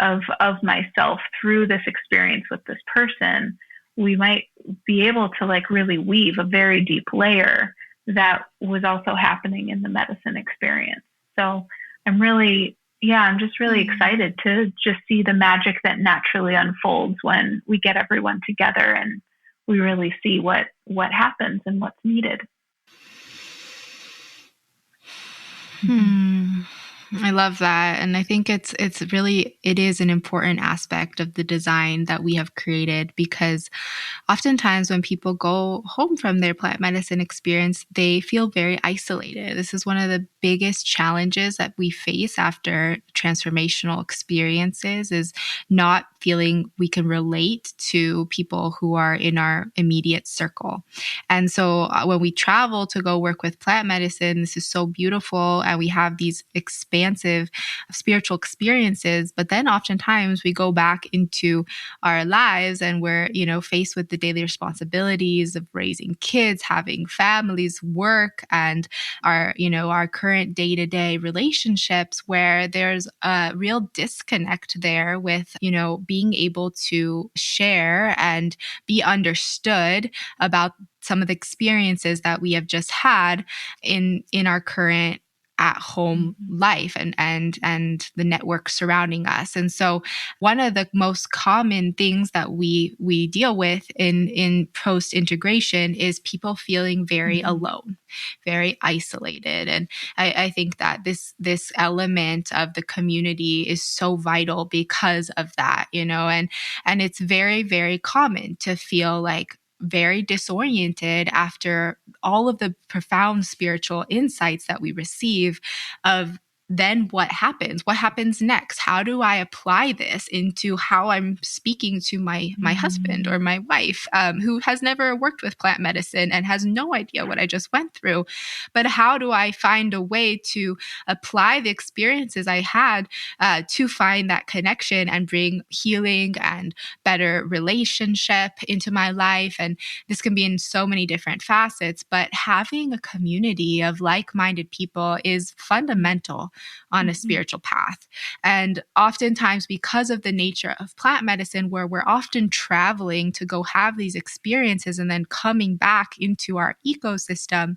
of myself through this experience with this person? We might be able to like really weave a very deep layer that was also happening in the medicine experience. So I'm just really excited to just see the magic that naturally unfolds when we get everyone together and we really see what happens and what's needed.
I love that. And I think it is an important aspect of the design that we have created, because oftentimes when people go home from their plant medicine experience, they feel very isolated. This is one of the biggest challenges that we face after transformational experiences, is not feeling we can relate to people who are in our immediate circle. And so when we travel to go work with plant medicine, this is so beautiful. And we have these expansive spiritual experiences. But then oftentimes we go back into our lives and we're, faced with the daily responsibilities of raising kids, having families, work, and our current day-to-day relationships, where there's a real disconnect there with, being able to share and be understood about some of the experiences that we have just had in our current at home life and the network surrounding us. And so one of the most common things that we deal with in post integration is people feeling very alone, very isolated. And I think that this element of the community is so vital because of that, and it's very, very common to feel like very disoriented after all of the profound spiritual insights that we receive of then what happens? What happens next? How do I apply this into how I'm speaking to my husband or my wife, who has never worked with plant medicine and has no idea what I just went through? But how do I find a way to apply the experiences I had to find that connection and bring healing and better relationship into my life? And this can be in so many different facets, but having a community of like-minded people is fundamental on a spiritual path. And oftentimes, because of the nature of plant medicine, where we're often traveling to go have these experiences and then coming back into our ecosystem,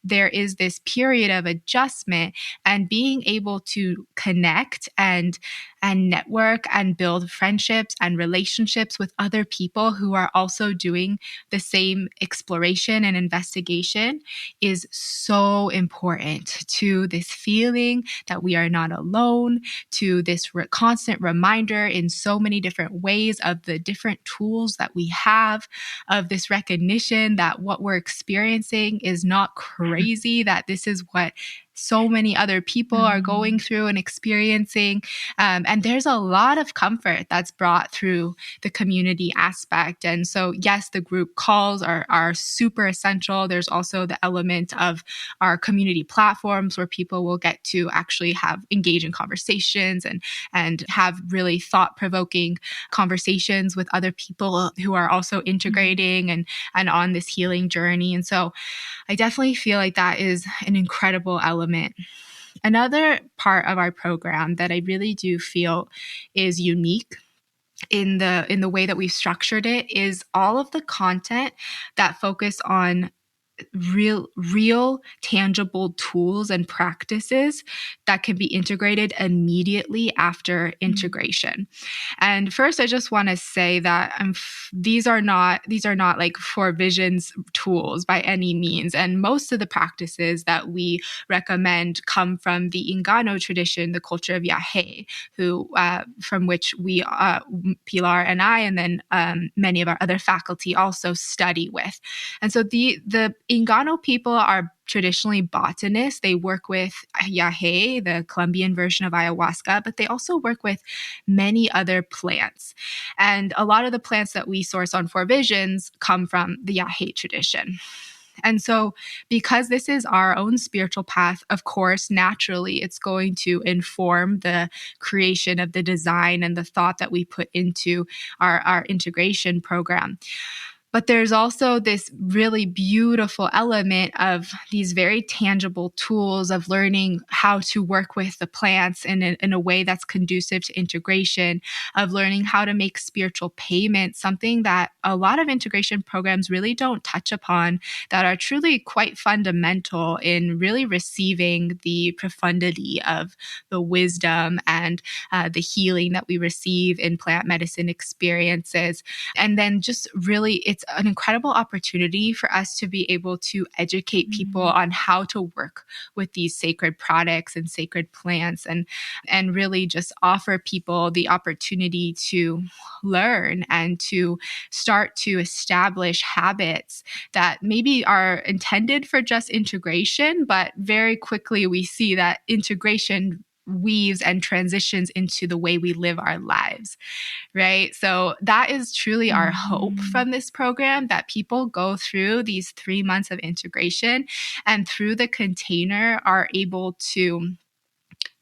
there is this period of adjustment and being able to connect and network and build friendships and relationships with other people who are also doing the same exploration and investigation is so important to this feeling that we are not alone, to this constant reminder in so many different ways of the different tools that we have, of this recognition that what we're experiencing is not crazy, that this is what so many other people are going through and experiencing. And there's a lot of comfort that's brought through the community aspect. And so, yes, the group calls are super essential. There's also the element of our community platforms where people will get to actually engage in conversations and have really thought-provoking conversations with other people who are also integrating and on this healing journey. And so I definitely feel like that is an incredible element. Another part of our program that I really do feel is unique in the way that we've structured it is all of the content that focus on real tangible tools and practices that can be integrated immediately after integration. And first, I just want to say that these are not like for visions tools by any means. And most of the practices that we recommend come from the Ingano tradition, the culture of Yahe, who from which we, Pilar and I, and then many of our other faculty also study with. And so the Ingano people are traditionally botanists. They work with Yahe, the Colombian version of ayahuasca, but they also work with many other plants. And a lot of the plants that we source on Four Visions come from the Yahe tradition. And so because this is our own spiritual path, of course, naturally, it's going to inform the creation of the design and the thought that we put into our integration program. But there's also this really beautiful element of these very tangible tools of learning how to work with the plants in a way that's conducive to integration, of learning how to make spiritual payments, something that a lot of integration programs really don't touch upon, that are truly quite fundamental in really receiving the profundity of the wisdom and the healing that we receive in plant medicine experiences. And then just really, it's an incredible opportunity for us to be able to educate people on how to work with these sacred products and sacred plants, and really just offer people the opportunity to learn and to start to establish habits that maybe are intended for just integration, but very quickly we see that integration weaves and transitions into the way we live our lives, right? So that is truly our hope from this program, that people go through these 3 months of integration and through the container are able to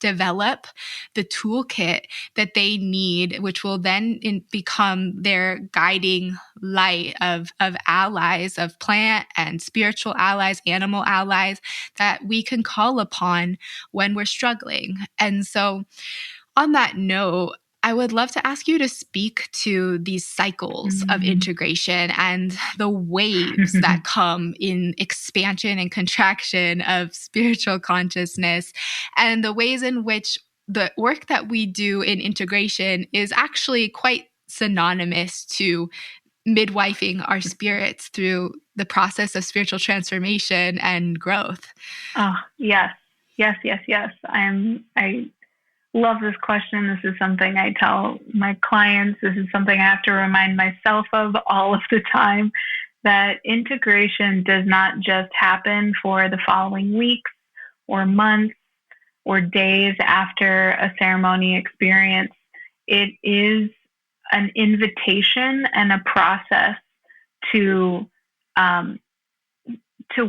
develop the toolkit that they need, which will then become their guiding light of allies, of plant and spiritual allies, animal allies that we can call upon when we're struggling. And so on that note, I would love to ask you to speak to these cycles of integration and the waves that come in expansion and contraction of spiritual consciousness, and the ways in which the work that we do in integration is actually quite synonymous to midwifing our spirits through the process of spiritual transformation and growth.
Oh, yes. Yes, yes, yes. I love this question. This is something I tell my clients. This is something I have to remind myself of all of the time, that integration does not just happen for the following weeks or months or days after a ceremony experience. It is an invitation and a process to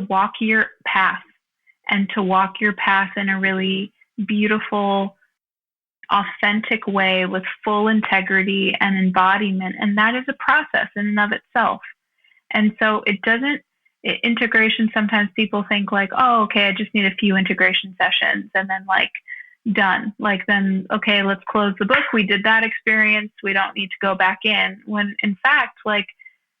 walk your path, and to walk your path in a really beautiful, authentic way with full integrity and embodiment. And that is a process in and of itself. And so integration, sometimes people think like, oh, okay, I just need a few integration sessions and then like done. Like then, okay, let's close the book. We did that experience. We don't need to go back in. When in fact, like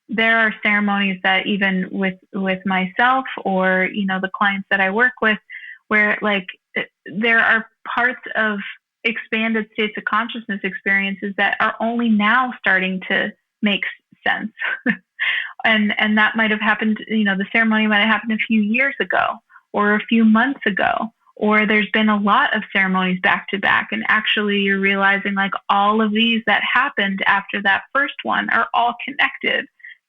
there are ceremonies that even with myself or, the clients that I work with, where like there are parts of expanded states of consciousness experiences that are only now starting to make sense. and that might have happened, the ceremony might have happened a few years ago or a few months ago, or there's been a lot of ceremonies back to back. And actually you're realizing like all of these that happened after that first one are all connected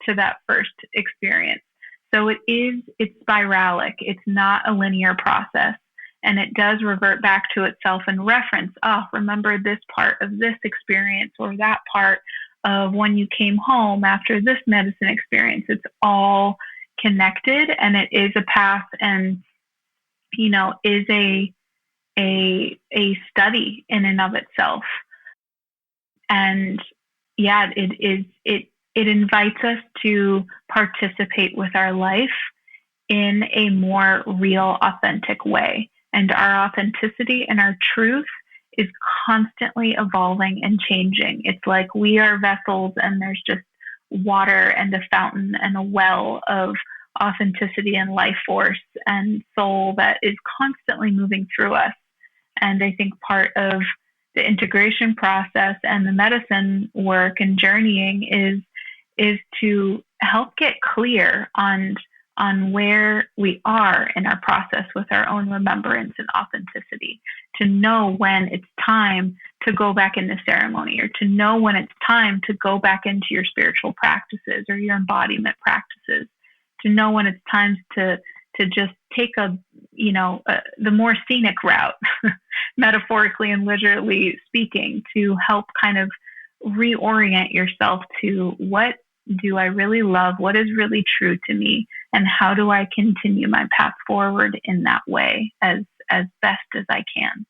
to that first experience. So it's spiralic. It's not a linear process. And it does revert back to itself and reference, remember this part of this experience or that part of when you came home after this medicine experience. It's all connected, and it is a path, and, is a study in and of itself. And yeah, it invites us to participate with our life in a more real, authentic way. And our authenticity and our truth is constantly evolving and changing. It's like we are vessels, and there's just water and a fountain and a well of authenticity and life force and soul that is constantly moving through us. And I think part of the integration process and the medicine work and journeying is to help get clear on where we are in our process with our own remembrance and authenticity, to know when it's time to go back into ceremony, or to know when it's time to go back into your spiritual practices or your embodiment practices, to know when it's time to just take the more scenic route, metaphorically and literally speaking, to help kind of reorient yourself to what do I really love, what is really true to me, and how do I continue my path forward in that way as best as I can.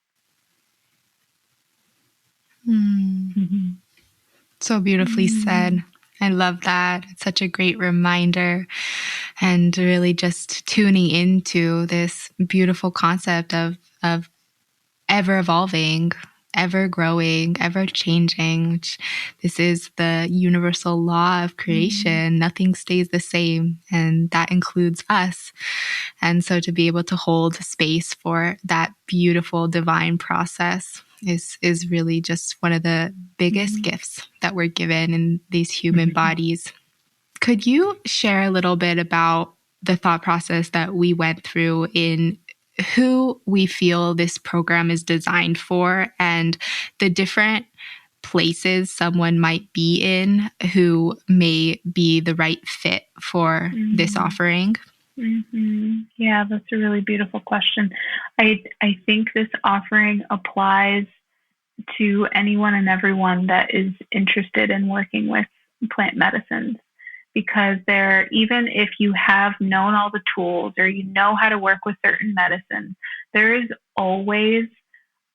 So beautifully said. I love that. It's such a great reminder, and really just tuning into this beautiful concept of ever evolving, ever growing, ever changing, which this is the universal law of creation. Nothing stays the same, and that includes us. And so to be able to hold space for that beautiful divine process is really just one of the biggest gifts that we're given in these human bodies. Could you share a little bit about the thought process that we went through in who we feel this program is designed for and the different places someone might be in who may be the right fit for this offering?
Yeah, that's a really beautiful question. I think this offering applies to anyone and everyone that is interested in working with plant medicines, because there, even if you have known all the tools or you know how to work with certain medicine, there is always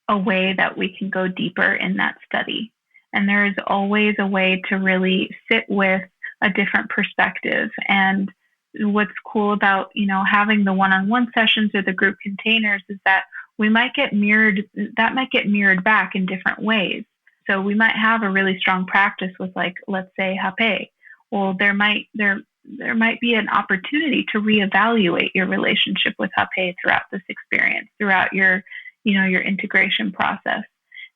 a way that we can go deeper in that study. And there is always a way to really sit with a different perspective. And what's cool about, having the one-on-one sessions or the group containers is that we might get mirrored, that might get mirrored back in different ways. So we might have a really strong practice with, like, let's say Hape. Well, there might be an opportunity to reevaluate your relationship with Hape throughout this experience, throughout your integration process.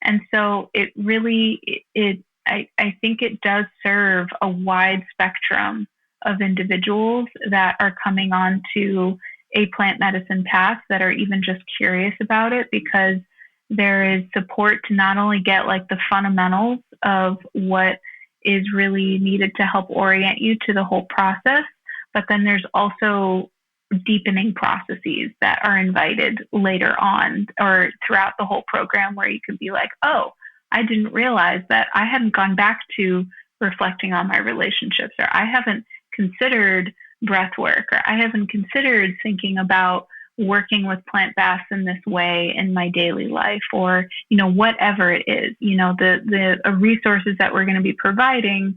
And so it really, I think it does serve a wide spectrum of individuals that are coming on to a plant medicine path that are even just curious about it, because there is support to not only get like the fundamentals of what is really needed to help orient you to the whole process, but then there's also deepening processes that are invited later on or throughout the whole program, where you could be like, oh, I didn't realize that I hadn't gone back to reflecting on my relationships, or I haven't considered breath work, or I haven't considered thinking about working with plant baths in this way in my daily life, or, whatever it is. The resources that we're going to be provide a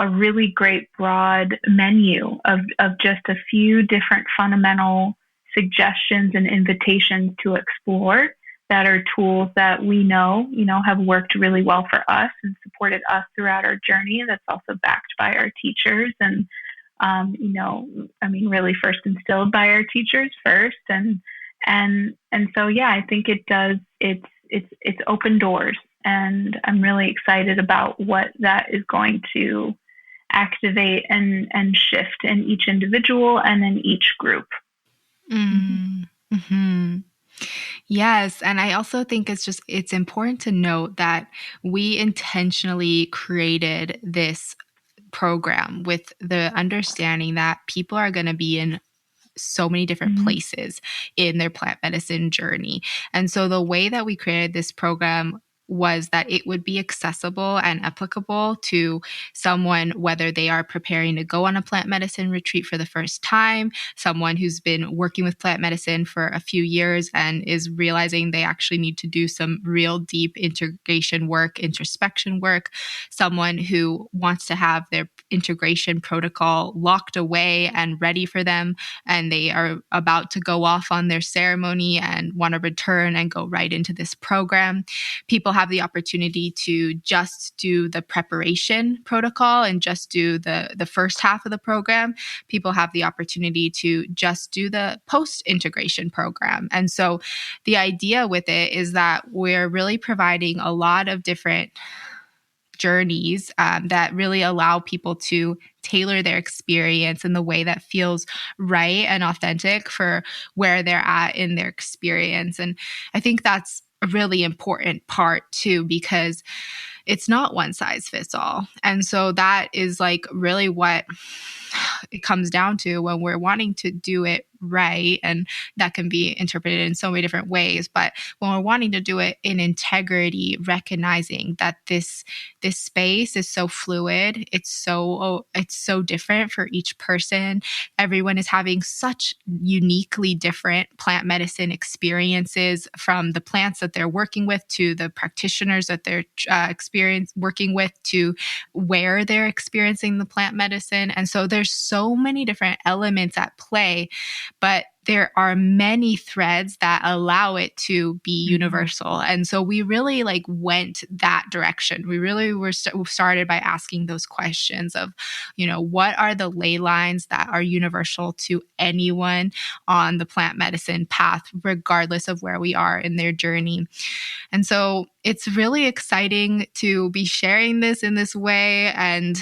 really great broad menu of just a few different fundamental suggestions and invitations to explore, that are tools that we know have worked really well for us and supported us throughout our journey. That's also backed by our teachers, and really first instilled by our teachers first, and so I think it does. It's open doors, and I'm really excited about what that is going to activate and shift in each individual and in each group.
Mm-hmm. Yes. And I also think it's important to note that we intentionally created this program with the understanding that people are going to be in so many different places in their plant medicine journey. And so the way that we created this program was that it would be accessible and applicable to someone, whether they are preparing to go on a plant medicine retreat for the first time, someone who's been working with plant medicine for a few years and is realizing they actually need to do some real deep integration work, introspection work, someone who wants to have their integration protocol locked away and ready for them, and they are about to go off on their ceremony and want to return and go right into this program. People have the opportunity to just do the preparation protocol and just do the first half of the program. People have the opportunity to just do the post-integration program. And so the idea with it is that we're really providing a lot of different journeys that really allow people to tailor their experience in the way that feels right and authentic for where they're at in their experience. And I think that's a really important part too, because it's not one size fits all. And so that is like really what it comes down to when we're wanting to do it right. And that can be interpreted in so many different ways. But when we're wanting to do it in integrity, recognizing that this space is so fluid, it's so different for each person. Everyone is having such uniquely different plant medicine experiences, from the plants that they're working with to the practitioners that they're working with to where they're experiencing the plant medicine. And so there's so many different elements at play, but there are many threads that allow it to be universal. And so we really went that direction. We really started by asking those questions of, what are the ley lines that are universal to anyone on the plant medicine path, regardless of where we are in their journey. And so it's really exciting to be sharing this in this way. And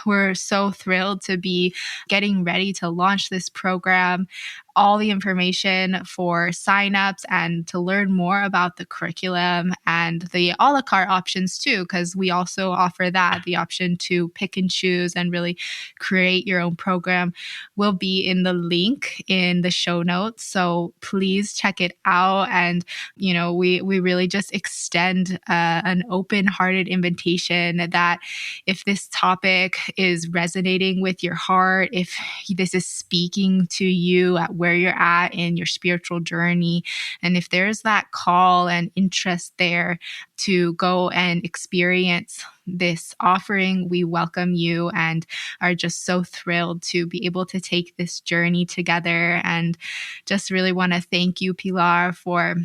we're so thrilled to be getting ready to launch this program. All the information for signups and to learn more about the curriculum and the a la carte options too, because we also offer that, the option to pick and choose and really create your own program, will be in the link in the show notes. So please check it out. And, we really just extend an open-hearted invitation that if this topic is resonating with your heart, if this is speaking to you at where you're at in your spiritual journey, and if there's that call and interest there to go and experience this offering, we welcome you and are just so thrilled to be able to take this journey together. And just really want to thank you, Pilar, for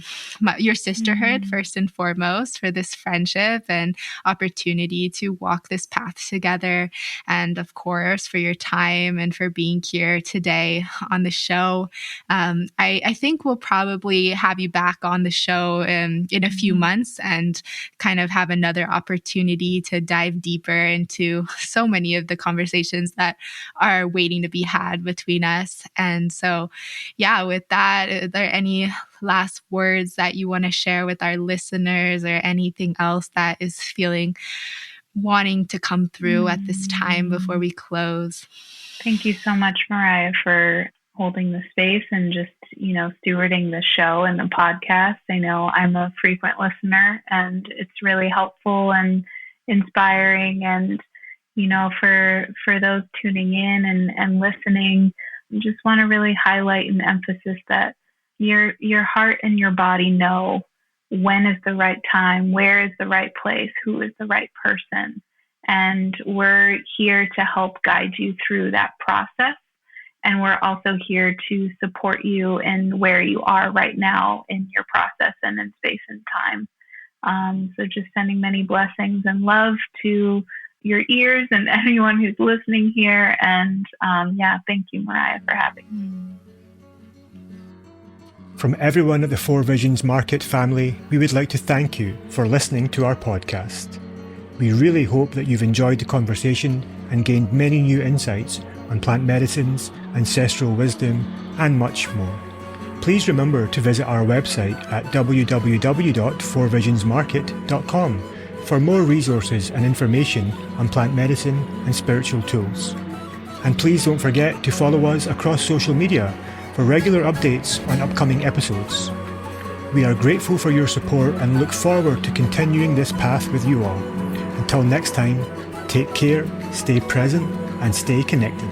your sisterhood, first and foremost, for this friendship and opportunity to walk this path together. And of course, for your time and for being here today on the show. I think we'll probably have you back on the show in a few months and kind of have another opportunity to dive deeper into so many of the conversations that are waiting to be had between us. And so, with that, are there any last words that you want to share with our listeners, or anything else that is wanting to come through at this time before we close?
Thank you so much, Mariah, for holding the space and just, stewarding the show and the podcast. I know I'm a frequent listener, and it's really helpful and inspiring. And, for those tuning in and listening, I just want to really highlight and emphasize that your heart and your body know when is the right time, where is the right place, who is the right person. And we're here to help guide you through that process. And we're also here to support you in where you are right now in your process and in space and time. So just sending many blessings and love to your ears and anyone who's listening here. And thank you, Mariah, for having me.
From everyone at the Four Visions Market family, we would like to thank you for listening to our podcast. We really hope that you've enjoyed the conversation and gained many new insights on plant medicines, ancestral wisdom, and much more. Please remember to visit our website at www.fourvisionsmarket.com for more resources and information on plant medicine and spiritual tools. And please don't forget to follow us across social media for regular updates on upcoming episodes. We are grateful for your support and look forward to continuing this path with you all. Until next time, take care, stay present, and stay connected.